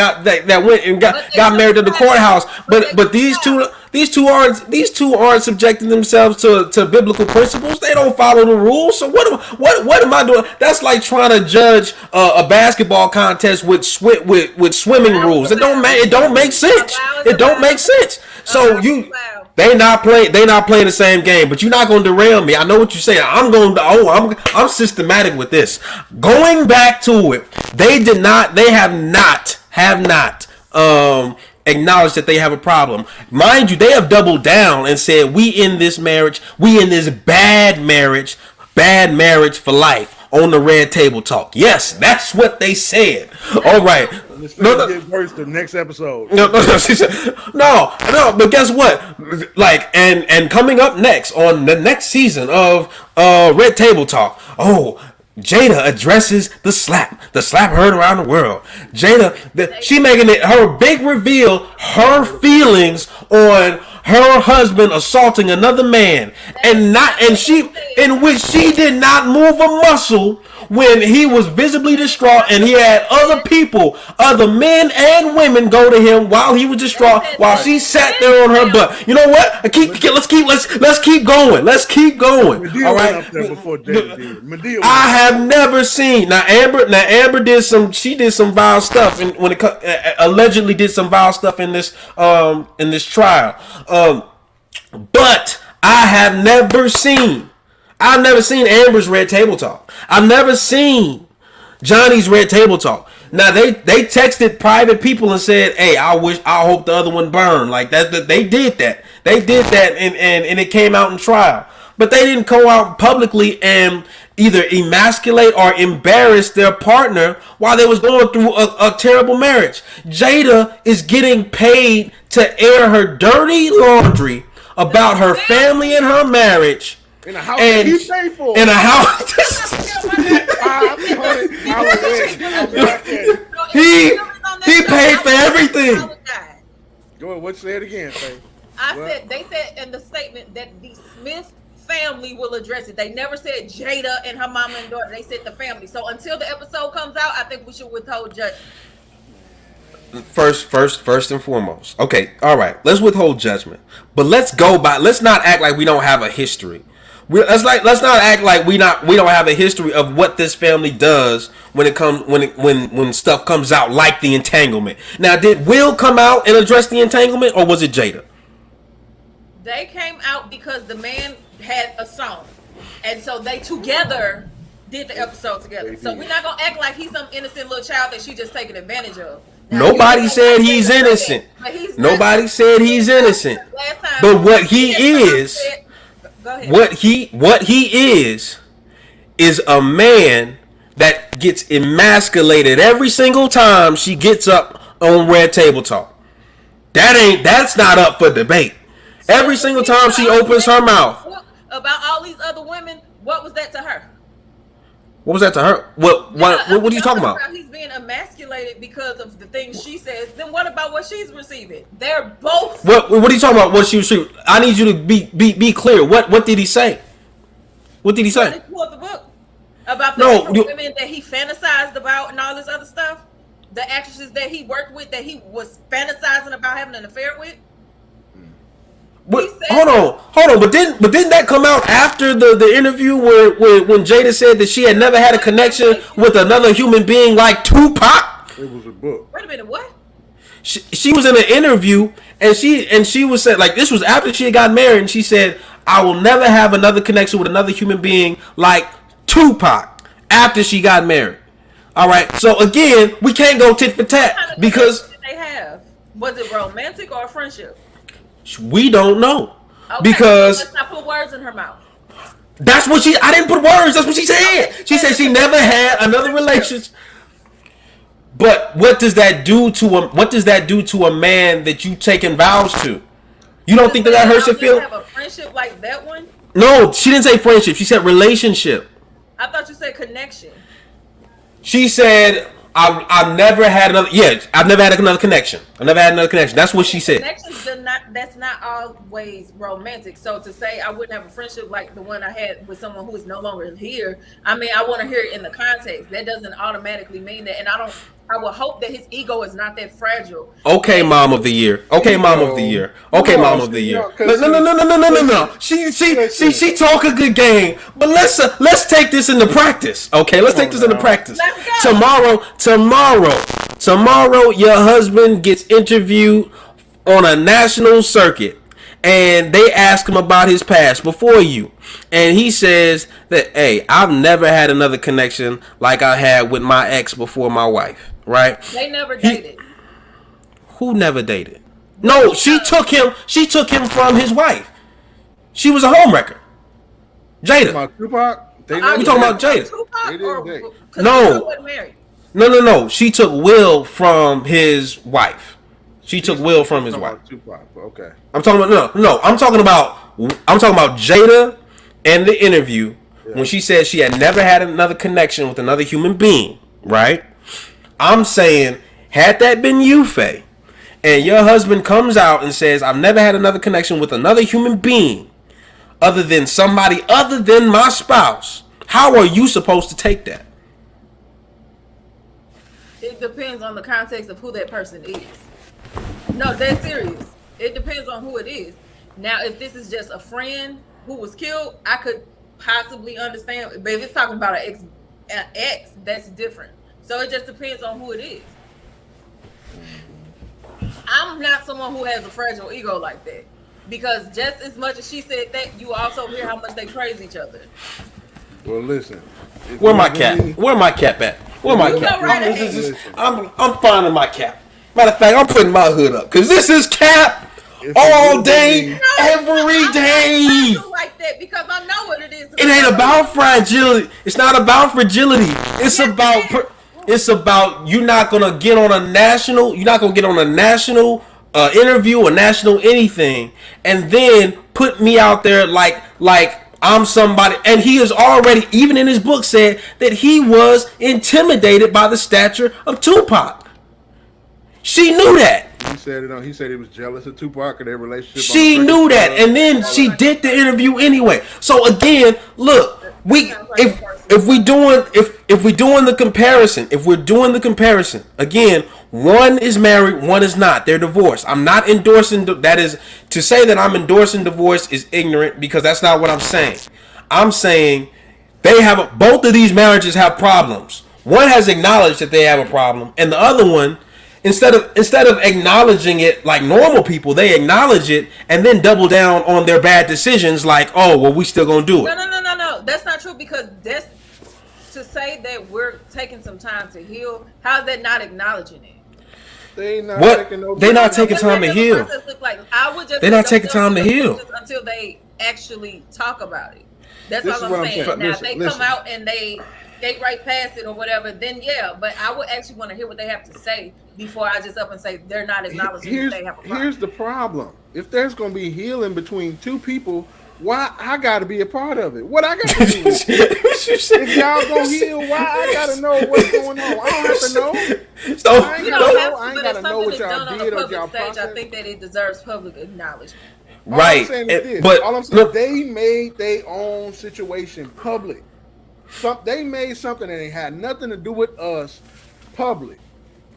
went and got married at the courthouse, but these two aren't subjecting themselves to biblical principles. They don't follow the rules. So what am I doing? That's like trying to judge a basketball contest with swimming rules. It don't make sense. It don't make sense. So they not playing the same game, but you're not gonna derail me. I know what you're saying. I'm systematic with this. Going back to it, they have not acknowledged that they have a problem. Mind you, they have doubled down and said we in this bad marriage for life on the Red Table Talk. Yes, that's what they said. All right. No. Get worse the next episode. No. But guess what? Like, and coming up next on the next season of Red Table Talk. Oh, Jada addresses the slap heard around the world. She making it her big reveal, her feelings on her husband assaulting another man, in which she did not move a muscle when he was visibly distraught, and he had other men and women go to him while he was distraught, while she sat there on her butt. You know what? Let's keep going. Medea All went right. up there before Jada did. Medea went I have never seen Amber did some vile stuff, and allegedly did some vile stuff in this trial. But I have never seen Amber's Red Table Talk. I've never seen Johnny's Red Table Talk. Now they texted private people and said, "Hey, I hope the other one burned." Like that. They did that. And it came out in trial. But they didn't go out publicly and either emasculate or embarrass their partner while they was going through a terrible marriage. Jada is getting paid to air her dirty laundry about her family and her marriage. In a house that he paid for. In a house. He paid for everything. Go ahead, what say it again, Faye? They said in the statement that the Smith family will address it. They never said Jada and her mama and daughter. They said the family. So until the episode comes out, I think we should withhold judgment. First and foremost. Okay, all right. Let's withhold judgment, but let's not act like we don't have a history. Let's not act like we don't have a history of what this family does when stuff comes out like the entanglement. Now, did Will come out and address the entanglement, or was it Jada? They came out because the man had a song, and so they together did the episode together. So we're not gonna act like he's some innocent little child that she just taking advantage of. Now, nobody said he's innocent. Nobody said he's innocent. But what he is, what he is a man that gets emasculated every single time she gets up on Red Table Talk. That's not up for debate. Every single time she opens her mouth about all these other women, what was that to her? What was that to her? What are you talking about? He's being emasculated because of the things she says. Then what about what she's receiving? They're both. What are you talking about? What she was receiving? I need you to be clear. What did he say? What did he say? He pulled the book about the women that he fantasized about and all this other stuff. The actresses that he worked with that he was fantasizing about having an affair with. Hold on. But didn't that come out after the interview when Jada said that she had never had a connection with another human being like Tupac? It was a book. Wait a minute, what? She was in an interview and she was saying, like, this was after she had got married, and she said, I will never have another connection with another human being like Tupac after she got married. All right. So again, we can't go tit for tat because they have. Was it romantic or a friendship? We don't know. Okay, because let's not put words in her mouth. That's what I didn't put words. That's what she said. She said she never had another relationship. But what does that do to a man that you taking vows to? You don't think that hurts your feelings? Have a friendship like that one? No, she didn't say friendship. She said relationship. I thought you said connection. She said I've never had another. Yeah, I've never had another connection. I've never had another connection. That's what she said. Connections that's not always romantic. So to say I wouldn't have a friendship like the one I had with someone who is no longer here, I mean, I want to hear it in the context. That doesn't automatically mean that, and I would hope that his ego is not that fragile. Okay, mom of the year. Okay, mom of the year. Okay, mom of the year. No. She talk a good game, but let's take this into practice. Okay, let's take this into practice. Tomorrow, your husband gets interviewed on a national circuit, and they ask him about his past before you, and he says that, hey, I've never had another connection like I had with my ex before my wife. Right? They never dated. Who never dated? No, she took him from his wife. She was a homewrecker. Jada. About Tupac? We talking about Jada. They didn't date. No. She took Will from his wife. She took Will from his wife. Tupac. Okay. I'm talking about Jada and the interview when she said she had never had another connection with another human being, right? I'm saying, had that been you, Faye, and your husband comes out and says, I've never had another connection with another human being other than somebody other than my spouse, how are you supposed to take that? It depends on the context of who that person is. No, that's serious. It depends on who it is. Now, if this is just a friend who was killed, I could possibly understand. But if it's talking about an ex, that's different. So it just depends on who it is. I'm not someone who has a fragile ego like that. Because just as much as she said that, you also hear how much they praise each other. Well, listen. Where my cap? Where my cap at? Where my cap? I'm finding my cap. Matter of fact, I'm putting my hood up because this is Cap all day, every day. Like that because I know what it is. It ain't about fragility. It's not about fragility. It's about you're not gonna get on a national. You're not gonna get on a national interview, a national anything, and then put me out there like I'm somebody. And he has already, even in his book, said that he was intimidated by the stature of Tupac. She knew that. He said it. He said he was jealous of Tupac and their relationship. She knew that, and then she did the interview anyway. So again, look, if we're doing the comparison, again, one is married, one is not. They're divorced. I'm not endorsing that. Is to say that I'm endorsing divorce is ignorant because that's not what I'm saying. I'm saying both of these marriages have problems. One has acknowledged that they have a problem, and the other one, instead of acknowledging it like normal people, they acknowledge it and then double down on their bad decisions. Like, oh, well, we still gonna do it. No. That's not true because that's to say that we're taking some time to heal. How's that not acknowledging it? They're not taking time to heal. They're not taking time to heal until they actually talk about it. That's all I'm saying. Now, if they come out and they skate right past it or whatever, then yeah. But I would actually want to hear what they have to say before I just up and say they're not acknowledging that they have a problem. Here's the problem: if there's going to be healing between two people, why I got to be a part of it? What I got to do? If y'all gonna heal, why I got to know what's going on? I don't have to know. So I ain't got to know what y'all did or y'all process. I think that it deserves public acknowledgement. Right, all I'm saying, they made their own situation public. They made something that ain't had nothing to do with us public.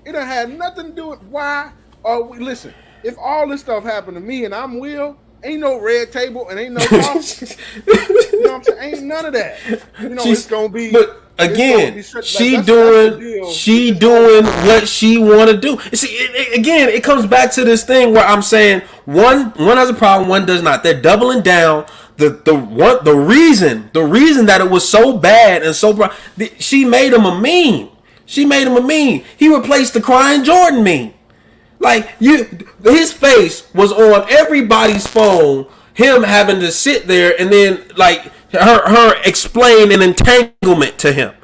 It done had nothing to do with why. Listen, if all this stuff happened to me and I'm Will, ain't no red table and ain't no talk. You know what I'm saying? Ain't none of that. You know, it's gonna be. But again, she doing what she want to do. See, it comes back to this thing where I'm saying one has a problem, one does not. They're doubling down. The reason that it was so bad and so she made him a meme. He replaced the crying Jordan meme. Like his face was on everybody's phone. Him having to sit there and then like her explain an entanglement to him.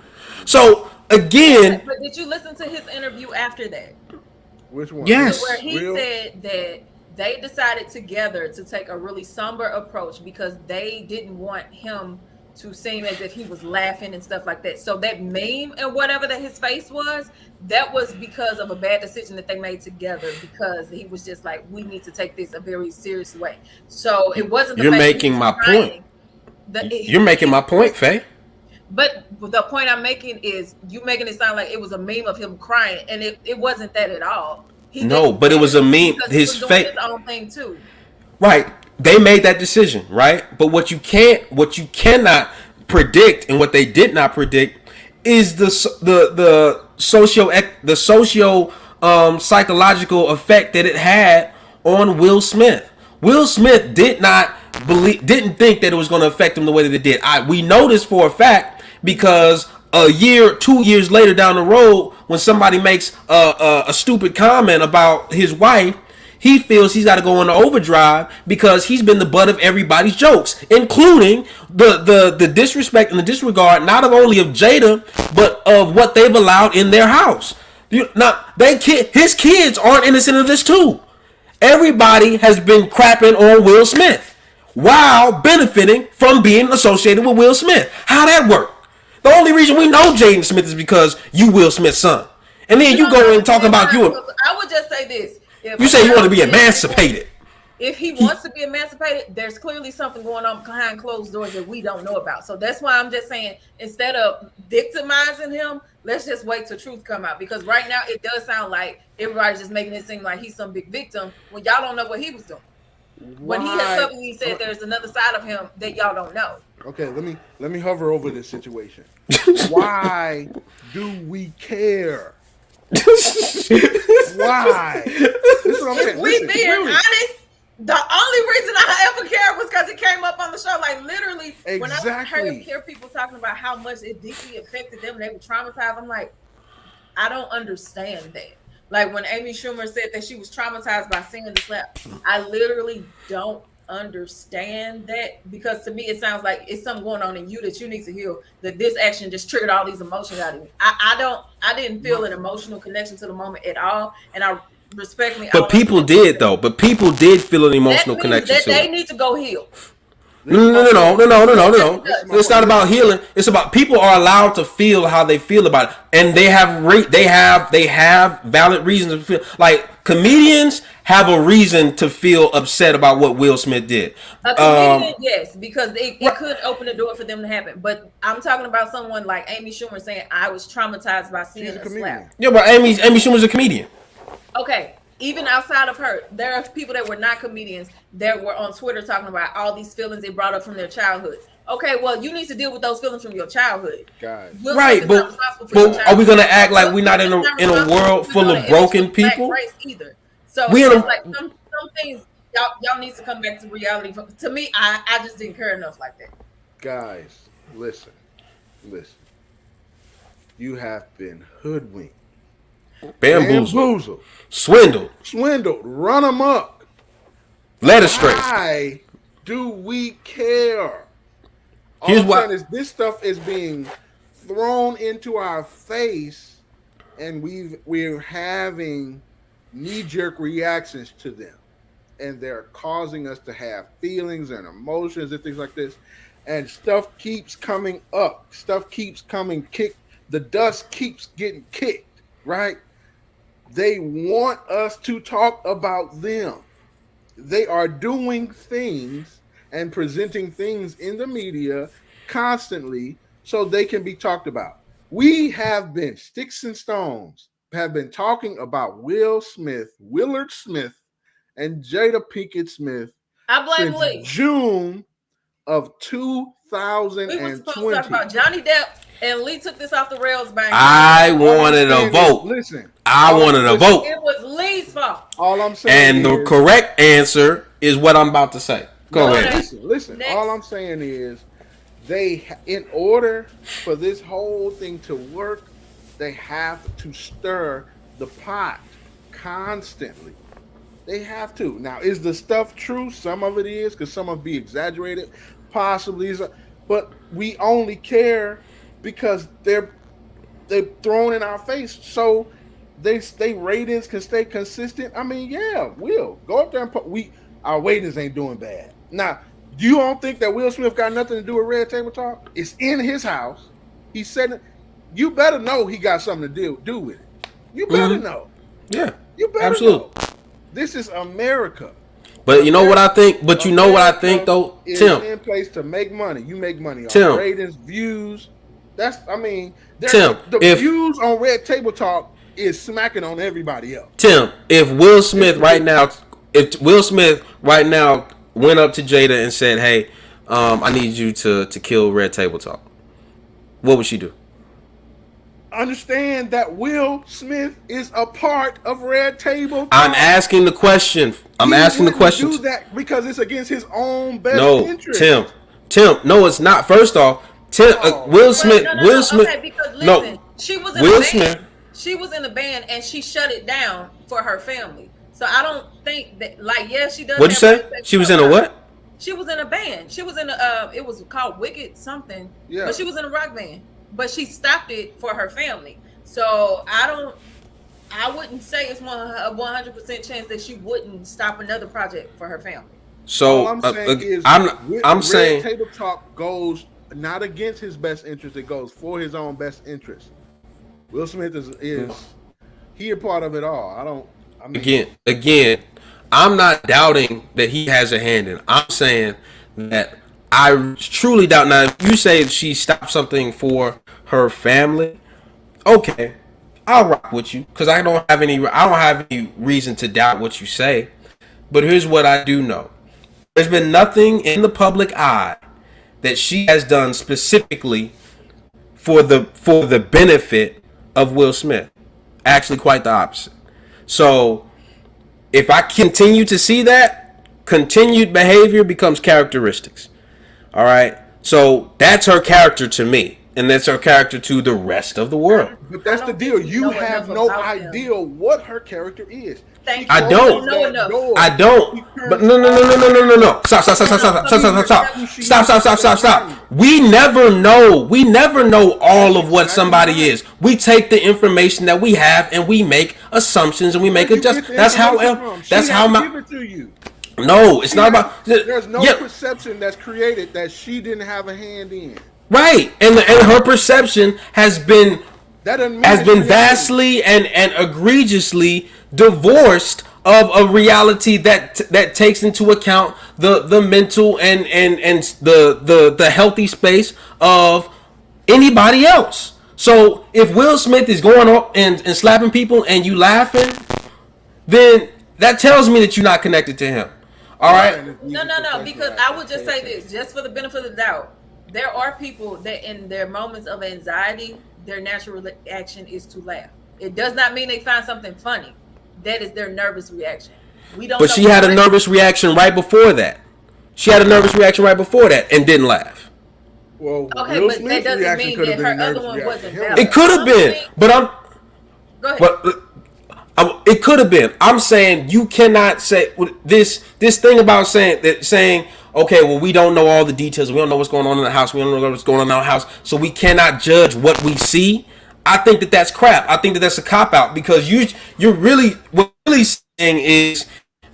So again, but did you listen to his interview after that? Which one? Yes. Where he said that they decided together to take a really somber approach because they didn't want him to seem as if he was laughing and stuff like that. So that meme and whatever that his face was, that was because of a bad decision that they made together because he was just like, we need to take this a very serious way. So it wasn't the You're making my point. You're making my point, Faye. But the point I'm making is you making it sound like it was a meme of him crying, and it wasn't that at all. But it was a meme. His face. His own thing too. Right. They made that decision, right? But what you cannot predict, and what they did not predict, is the socio psychological effect that it had on Will Smith. Will Smith didn't think that it was going to affect him the way that it did. We know this for a fact because 2 years later down the road, when somebody makes a stupid comment about his wife, he feels he's got to go into overdrive because he's been the butt of everybody's jokes, including the disrespect and the disregard not only of Jada but of what they've allowed in their house. His kids aren't innocent of this too. Everybody has been crapping on Will Smith while benefiting from being associated with Will Smith. How that work? The only reason we know Jaden Smith is because you Will Smith's son, and then you go and talk about you. I would just say this. You say you want to be emancipated. If he wants to be emancipated, there's clearly something going on behind closed doors that we don't know about. So that's why I'm just saying, instead of victimizing him, let's just wait till truth come out. Because right now it does sound like everybody's just making it seem like he's some big victim when y'all don't know what he was doing. When he has suddenly said there's another side of him that y'all don't know. Okay, let me hover over this situation. Why do we care? Why? This is what I'm saying. We being honest, the only reason I ever cared was because it came up on the show. Like literally, when I hear people talking about how much it deeply affected them, they were traumatized. I'm like, I don't understand that. Like when Amy Schumer said that she was traumatized by seeing the slap, I literally don't understand that, because to me it sounds like it's something going on in you that you need to heal. That this action just triggered all these emotions out of me. I didn't feel an emotional connection to the moment at all, and I respectfully. But people did though. But people did feel an emotional connection to they it. need to go heal. No. It's not about healing. It's about people are allowed to feel how they feel about it, and they have valid reasons to feel. Like comedians have a reason to upset about what Will Smith did. A comedian, yes, because it could open the door for them to happen. But I'm talking about someone like Amy Schumer saying, "I was traumatized by seeing a slap." Yeah, but Amy Schumer's a comedian. Okay. Even outside of her, there are people that were not comedians that were on Twitter talking about all these feelings they brought up from their childhood. Okay, well, you need to deal with those feelings from your childhood. Guys. Right, but are we gonna act like we're not in a world full of broken people? Either. So we it's like some things y'all need to come back to reality. To me, I just didn't care enough like that. Guys, listen. You have been hoodwinked. Bamboozled. Swindled. Run them up. Led astray. Why do we care? Here's why. This stuff is being thrown into our face, and we're having knee-jerk reactions to them, and they're causing us to have feelings and emotions and things like this. And stuff keeps coming up. Stuff keeps coming kicked. The dust keeps getting kicked. Right? They want us to talk about them. They are doing things and presenting things in the media constantly so they can be talked about. We have been, Sticks and Stones, have been talking about Willard Smith, and Jada Pinkett Smith since Lee. June of 2020. We were supposed to talk about Johnny Depp, and Lee took this off the rails by I wanted a vote. I wanted a vote. It was Lee's fault. All I'm saying and the correct answer is what I'm about to say. Go ahead. Listen. Next. All I'm saying is in order for this whole thing to work, they have to stir the pot constantly. They have to. Now, is the stuff true? Some of it is, because some of it be exaggerated. Possibly is. But we only care because they're thrown in our face. So they ratings can stay consistent. I mean, yeah, Will go up there and our ratings ain't doing bad. Now, you don't think that Will Smith got nothing to do with Red Table Talk? It's in his house. He said, you better know he got something to do with it. You better know. Yeah, you better know. This is America. But you know what I think? But you know what I think though, Tim. In place to make money. You make money Tim. On ratings, views. Tim, the views on Red Table Talk is smacking on everybody else. Tim, if Will Smith right now went up to Jada and said, "Hey, I need you to kill Red Table Talk," what would she do? Understand that Will Smith is a part of Red Table Talk. I'm asking the question. Do that because it's against his own best interest. Tim, no, it's not. First off, Will Smith. Okay, because listen, she was in Will a band. Smith. She was in a band and she shut it down for her family. So I don't think that, she does. What'd you say? She was in a what? She was in a band. She was in a. It was called Wicked something. Yeah. But she was in a rock band. But she stopped it for her family. So I wouldn't say it's a 100% chance that she wouldn't stop another project for her family. So I'm saying Table Talk goes not against his best interest; it goes for his own best interest. Will Smith is he a part of it all? Again, I'm not doubting that he has a hand in it. I'm saying that I truly doubt. Now, if you say she stopped something for her family, okay, I'll rock with you because I don't have any reason to doubt what you say. But here's what I do know: there's been nothing in the public eye that she has done specifically for the benefit of Will Smith. Actually, quite the opposite. So, if I continue to see that, continued behavior becomes characteristics. All right. So that's her character to me. and that's her character to the rest of the world. But that's I the don't deal. think we You know have enough no about them. idea what her character is. Thank I you. don't. know enough. I don't. But no. Stop. We never know. We never know all of what somebody is. We take the information that we have and we make assumptions and we make adjustments. That's how. That's how my. Give it to you. No, it's not about. There's no Yeah, perception that's created that she didn't have a hand in. right, and her perception has been That doesn't mean has it's been reality. vastly and egregiously divorced of a reality that takes into account the mental and the healthy space of anybody else. So if Will Smith is going up and slapping people and you laughing, then that tells me that you're not connected to him. All right. No, because I would just say this, just for the benefit of the doubt. There are people that in their moments of anxiety, their natural reaction is to laugh. It does not mean they find something funny. That is their nervous reaction. We don't. But know she had a what- nervous reaction right before that. She had a nervous reaction right before that and didn't laugh. Well, Okay, Will but that Smith's doesn't reaction mean could have that been a her other nervous one reaction. wasn't Hell, valid. It could have been, but Go ahead. it could have been. I'm saying you cannot say this thing about saying okay, well, we don't know all the details. We don't know what's going on in the house. We don't know what's going on in our house, so we cannot judge what we see. I think that that's crap. I think that that's a cop out because you're really what you're really saying is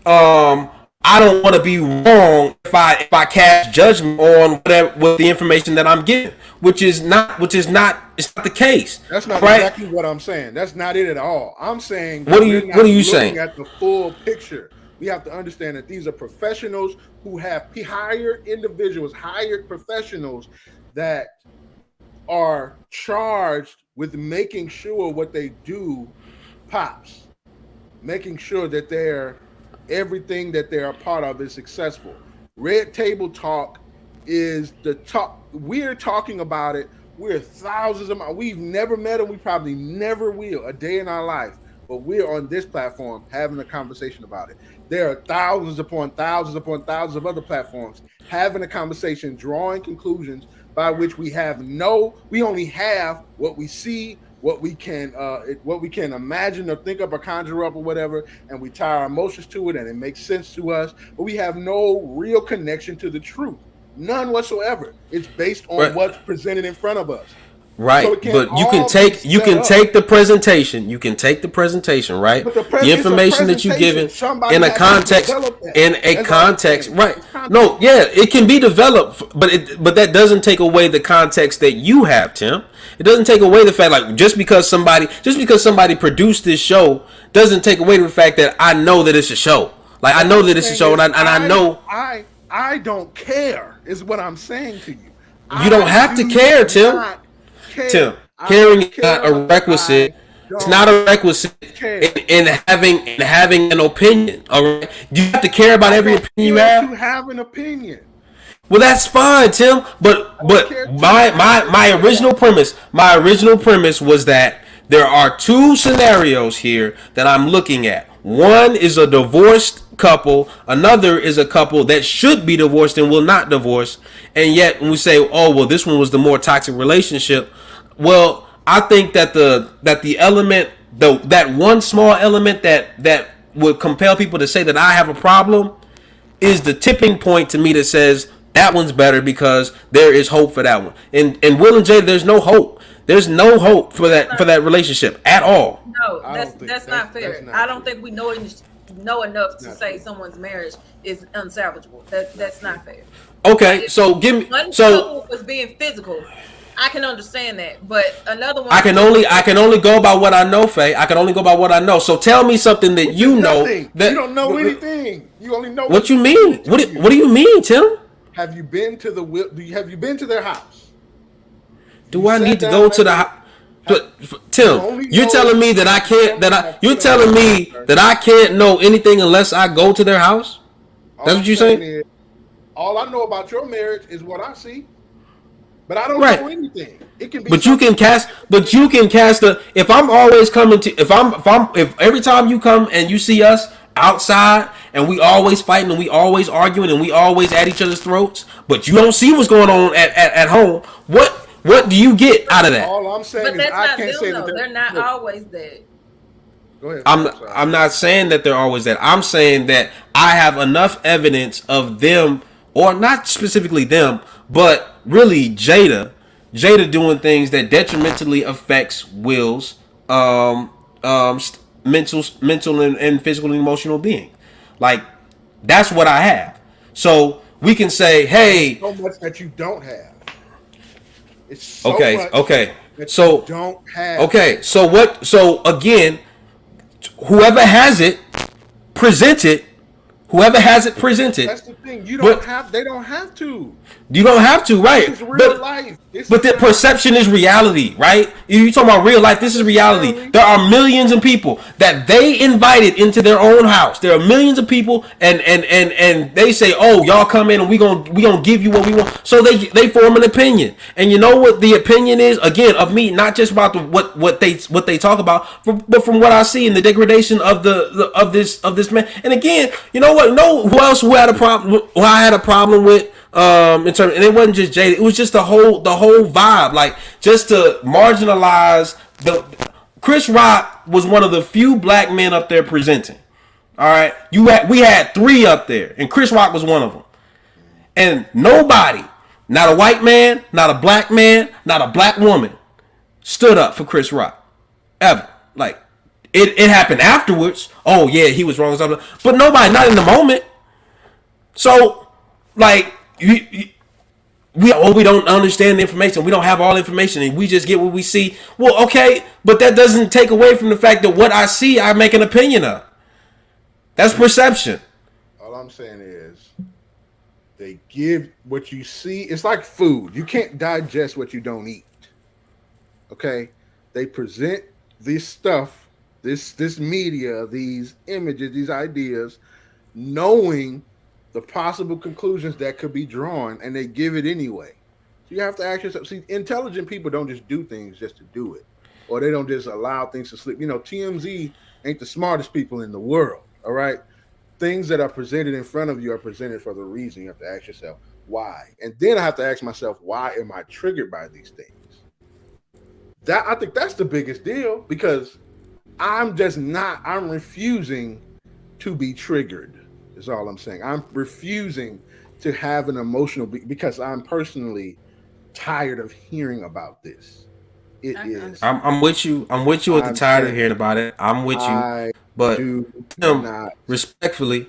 I don't want to be wrong if I cast judgment on what the information that I'm getting, which is not it's not the case. That's not right? exactly what I'm saying. That's not it at all. I'm saying What are we're you- not what are you looking saying? At the full picture, we have to understand that these are professionals who have hired individuals, hired professionals that are charged with making sure what they do pops, making sure that everything that they're a part of is successful. Red Table Talk is the talk. We're talking about it. We're thousands of miles. We've never met them. We probably never will a day in our life. But we're on this platform having a conversation about it. There are thousands upon thousands upon thousands of other platforms having a conversation, drawing conclusions by which we only have what we see, what we can imagine or think up or conjure up or whatever, and we tie our emotions to it and it makes sense to us, but we have no real connection to the truth, none whatsoever. It's based on Right. what's presented in front of us. Right, So it can't but you all can be take set up. the presentation. You can take the presentation, right? But the The information that you presentation. given Somebody in a has to context, develop that. in a That's all I'm context, saying. right? It's context. No, yeah, it can be developed, but that doesn't take away the context that you have, Tim. It doesn't take away the fact like just because somebody produced this show doesn't take away the fact that I know that it's a show. Like I know that it's a show, and I know I don't care is what I'm saying to you. you don't have to care, Tim. not care. Tim, I caring don't is not care. a requisite. I It's not a requisite care. in having an opinion. All right, you have to care about every opinion you care have. to have an opinion. Well, that's fine, Tim. But my original premise was that there are two scenarios here that I'm looking at. One is a divorced couple. Another is a couple that should be divorced and will not divorce. And yet, when we say, "Oh, well, this one was the more toxic relationship," well, I think that the element, that one small element that would compel people to say that I have a problem, is the tipping point to me that says that one's better because there is hope for that one. And Will and Jay, there's no hope. There's no hope for that relationship at all. No, I don't think that's not fair. that's not I don't fair. think we know enough to Not say fair. someone's marriage is unsalvageable. That's not fair. Okay, so give me One so couple was being physical. I can understand that, but another one. I can only go by what I know, Faye. I can only go by what I know. So tell me something that you know Nothing. that You don't know anything. You only know What you mean? What do you mean, Tim? Have you been to have you been to their house? Do I sat need to down go at to the the- house? Tim, only you're know- telling me that I can't you're telling me that I can't know anything unless I go to their house? That's what you're saying? Is, all I know about your marriage is what I see, but I don't Right. know anything. It can be. But you can cast the if I'm always coming to if every time you come and you see us outside and we always fighting and we always arguing and we always at each other's throats, but you don't see what's going on at home, what What do you get out of that? All I'm saying But is that's I not can't them say though. that They're not always dead. Go ahead. sorry. I'm not saying that they're always that. I'm saying that I have enough evidence of them, or not specifically them, but really Jada doing things that detrimentally affects Will's mental and physical and emotional being. Like, that's what I have. So we can say, hey, So much that you don't have. It's so okay, much okay. that So you don't have. okay, so what? So again, whoever has it, present it. Whoever has it, present it. That's the thing. You don't But- have. They don't have to. You don't have to, right? It's real life. But the perception is reality, right? You talking about real life? This is reality. There are millions of people that they invited into their own house. There are millions of people, and they say, "Oh, y'all come in, and we gonna give you what we want." So they form an opinion, and you know what the opinion is? Again, of me, not just about what they talk about, but from what I see in the degradation of of this man. And again, you know what? No, who else who had a problem? Who I had a problem with. In terms, and it wasn't just Jada, it was just the whole vibe, like just to marginalize the Chris Rock was one of the few black men up there presenting. All right, we had 3 up there, and Chris Rock was one of them. And nobody, not a white man, not a black man, not a black woman, stood up for Chris Rock ever. Like it happened afterwards. Oh yeah, he was wrong, but nobody, not in the moment. So like. We don't understand the information. We don't have all the information, and we just get what we see. Well, okay, but that doesn't take away from the fact that what I see, I make an opinion of. That's perception. All I'm saying is, they give what you see. It's like food. You can't digest what you don't eat. Okay, they present this stuff, this media, these images, these ideas, knowing the possible conclusions that could be drawn, and they give it anyway. So you have to ask yourself, see, intelligent people don't just do things just to do it, or they don't just allow things to slip. You know, TMZ ain't the smartest people in the world, all right? Things that are presented in front of you are presented for the reason. You have to ask yourself, why? And then I have to ask myself, why am I triggered by these things? I think that's the biggest deal, because I'm refusing to be triggered. Is all I'm saying. I'm refusing to have an emotional because I'm personally tired of hearing about this. It is. I'm with you. I'm with you with the tired of hearing about it. I'm with you. But respectfully,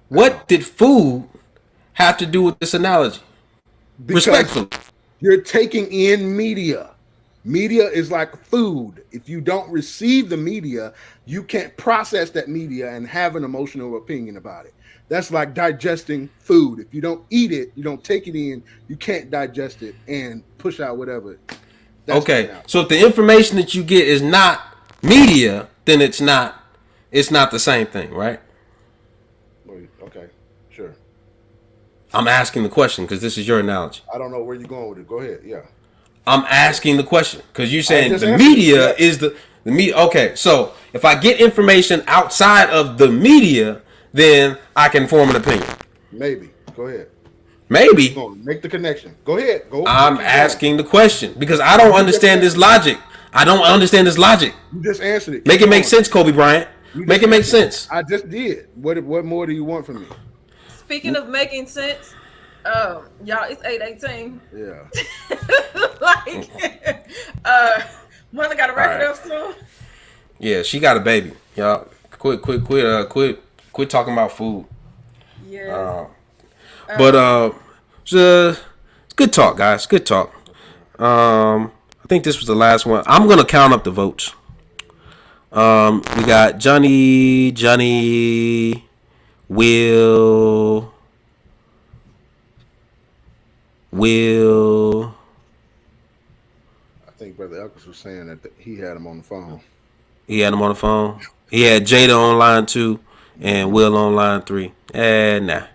what did food have to do with this analogy? Because respectfully, you're taking in media. Media is like food. If you don't receive the media, you can't process that media and have an emotional opinion about it. That's like digesting food. If you don't eat it, you don't take it in, you can't digest it and push out whatever. Okay, so if the information that you get is not media, then it's not the same thing, right? Okay, sure. I'm asking the question because this is your analogy. I don't know where you're going with it. Go ahead. Yeah. I'm asking the question because you're saying the media is the media. Okay, so if I get information outside of the media, then I can form an opinion. Maybe. Go ahead. Maybe. Make the connection. Go ahead. I'm asking the question because I don't understand this logic. I don't understand this logic. You just answered it. Make it make sense, Kobe Bryant. Make it make sense. I just did. What more do you want from me? Speaking of making sense, y'all, it's 8:18. Yeah. Like, mother got a record up soon. Yeah, she got a baby. Y'all, quit talking about food. Yeah. But it's good talk, guys. Good talk. I think this was the last one. I'm gonna count up the votes. We got Johnny, Will. I think Brother Elkins was saying that he had him on the phone. He had him on the phone. He had Jada on line 2 and Will on line 3. Nah.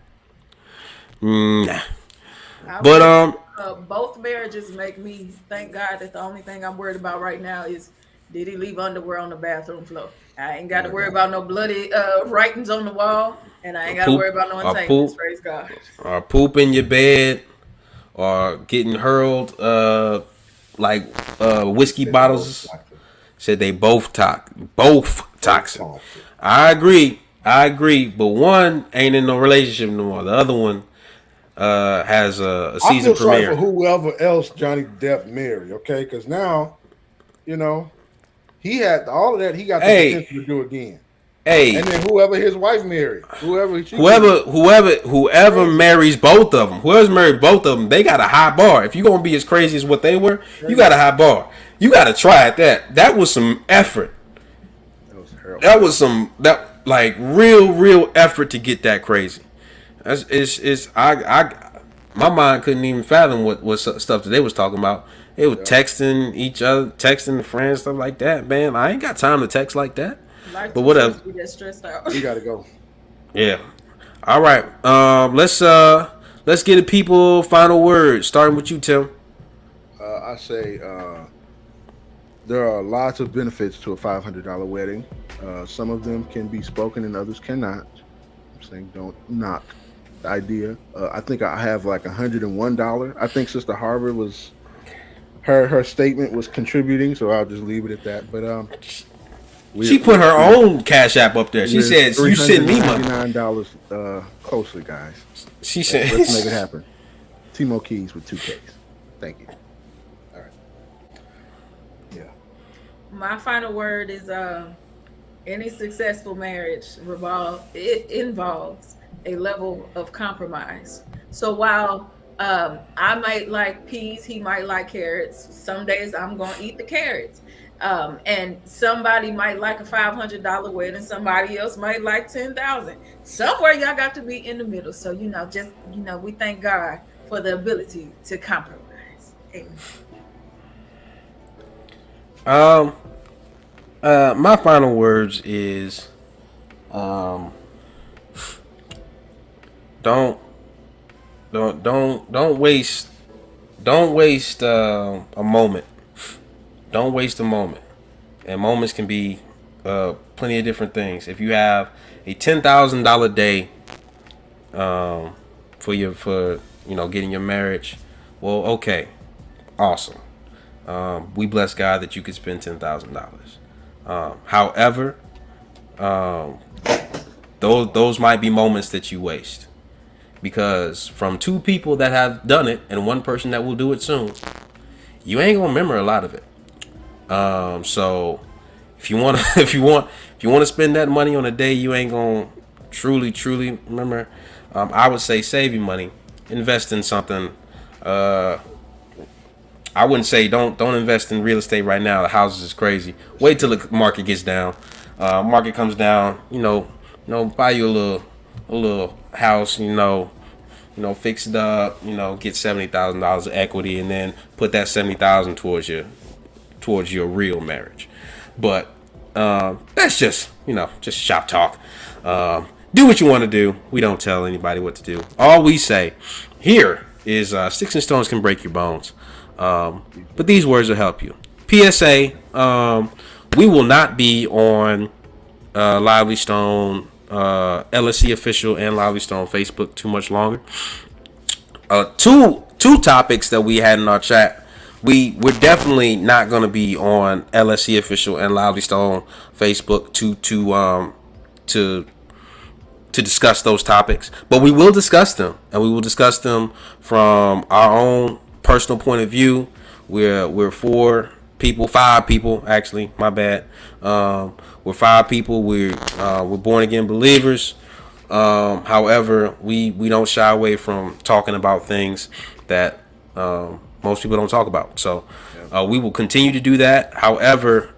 But both marriages make me thank God that the only thing I'm worried about right now is did he leave underwear on the bathroom floor? I ain't got to worry about no bloody writings on the wall, and I ain't got to worry about no entanglements. Praise God. Or poop in your bed, or getting hurled like whiskey bottles. Said they both toxic. I agree, but one ain't in no relationship no more. The other one has a I season feel sorry premiere. for whoever else Johnny Depp married, okay? Because now, you know, he had all of that. He got the potential to do again. Hey, And then whoever his wife married, whoever marries both of them, whoever's married both of them, they got a high bar. If you're gonna be as crazy as what they were, you got a high bar. You got to try at that. That was some effort. That was some real effort to get that crazy. My mind couldn't even fathom what stuff that they was talking about. They were texting each other, texting friends, stuff like that. Man, I ain't got time to text like that. But whatever. We get stressed out. We gotta go. Yeah. All right. Let's get the people final words. Starting with you, Tim. I say there are lots of benefits to a $500 wedding. Some of them can be spoken and others cannot. I'm saying don't knock the idea. I think I have like $101. I think Sister Harvard was her statement was contributing, so I'll just leave it at that. But she put her own Cash App up there. She said, "You send me money." $99 closer, guys. She said, "Let's make it happen." Timo Keys with 2Ks. Thank you. All right. Yeah. My final word is any successful marriage involves a level of compromise. So while I might like peas, he might like carrots. Some days I'm gonna eat the carrots. And somebody might like a $500 wedding, somebody else might like 10,000. Somewhere y'all got to be in the middle. So we thank God for the ability to compromise. Amen. My final words is, don't waste a moment. Don't waste a moment. And moments can be plenty of different things. If you have a $10,000 day for getting your marriage, well, okay, awesome. We bless God that you could spend $10,000. However, those might be moments that you waste, because from two people that have done it and one person that will do it soon, you ain't gonna remember a lot of it. So if you want to spend that money on a day you ain't gonna truly remember, I would say save your money, invest in something. I wouldn't say don't invest in real estate right now. The houses is crazy. Wait till the market gets down. Market comes down. Buy you a little house. Fix it up. Get $70,000 of equity, and then put that $70,000 towards your real marriage. But that's just shop talk. Do what you want to do. We don't tell anybody what to do. All we say here is sticks and stones can break your bones. But these words will help you. PSA, we will not be on Lively Stone, LSC Official, and Lively Stone Facebook too much longer. Two topics that we had in our chat. We're definitely not going to be on LSC Official and Lively Stone Facebook to discuss those topics, but we will discuss them, and we will discuss them from our own personal point of view. We're five people actually. My bad. We're five people. We're born again believers. However, we don't shy away from talking about things that most people don't talk about. So we will continue to do that. However,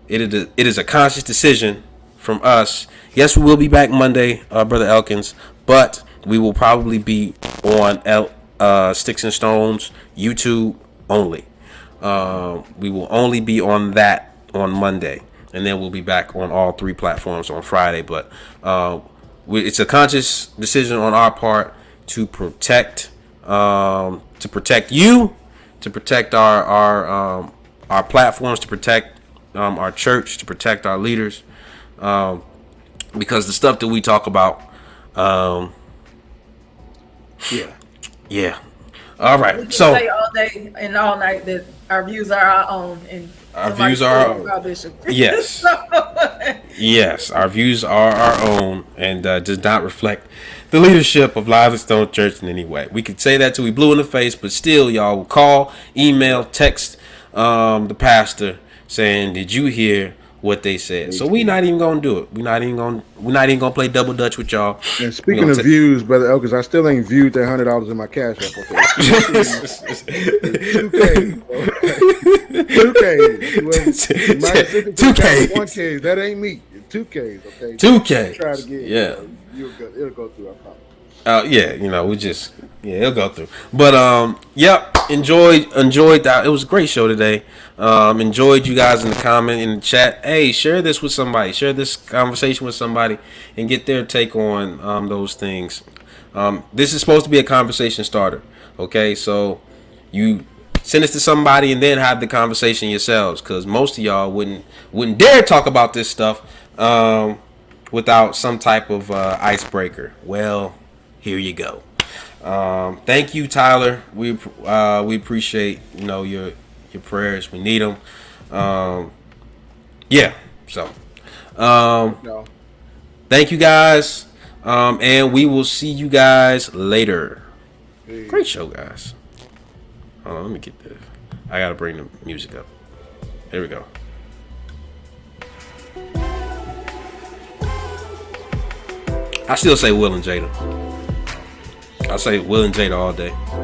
it is a conscious decision from us. Yes, we will be back Monday, Brother Elkins, but we will probably be on Sticks and Stones YouTube only. We will only be on that on Monday, and then we'll be back on all three platforms on Friday. But it's a conscious decision on our part to protect you, to protect our platforms, to protect our church, to protect our leaders, because the stuff that we talk about, All We right. can So say all day and all night that our views are our own, and Our nobody views are cares about Bishop. yes. So, Yes, our views are our own and does not reflect the leadership of Live and Stone Church in any way. We could say that till we blue in the face, but still, y'all will call, email, text the pastor saying, "Did you hear what they said?" So we not even gonna do it. We're not even gonna play double dutch with y'all. And speaking of views, brother Elkins, I still ain't viewed that $100 in my cash app. Okay, 2K, 2K, 2K. 1K. That ain't me. 2Ks. Okay, 2K. Try to get. Yeah. It'll go through. I promise. Yeah, it'll go through. But yep, enjoyed that. It was a great show today. Enjoyed you guys in the comment in the chat. Hey, share this with somebody. Share this conversation with somebody and get their take on those things. This is supposed to be a conversation starter. Okay, so you send this to somebody and then have the conversation yourselves, because most of y'all wouldn't dare talk about this stuff without some type of icebreaker. Well, here you go. Thank you, Tyler. We appreciate your prayers. We need them. Yeah. So, thank you guys, and we will see you guys later. Great show, guys. Hold on, let me get this. I gotta bring the music up. There we go. I still say Will and Jada. I say Will and Jada all day.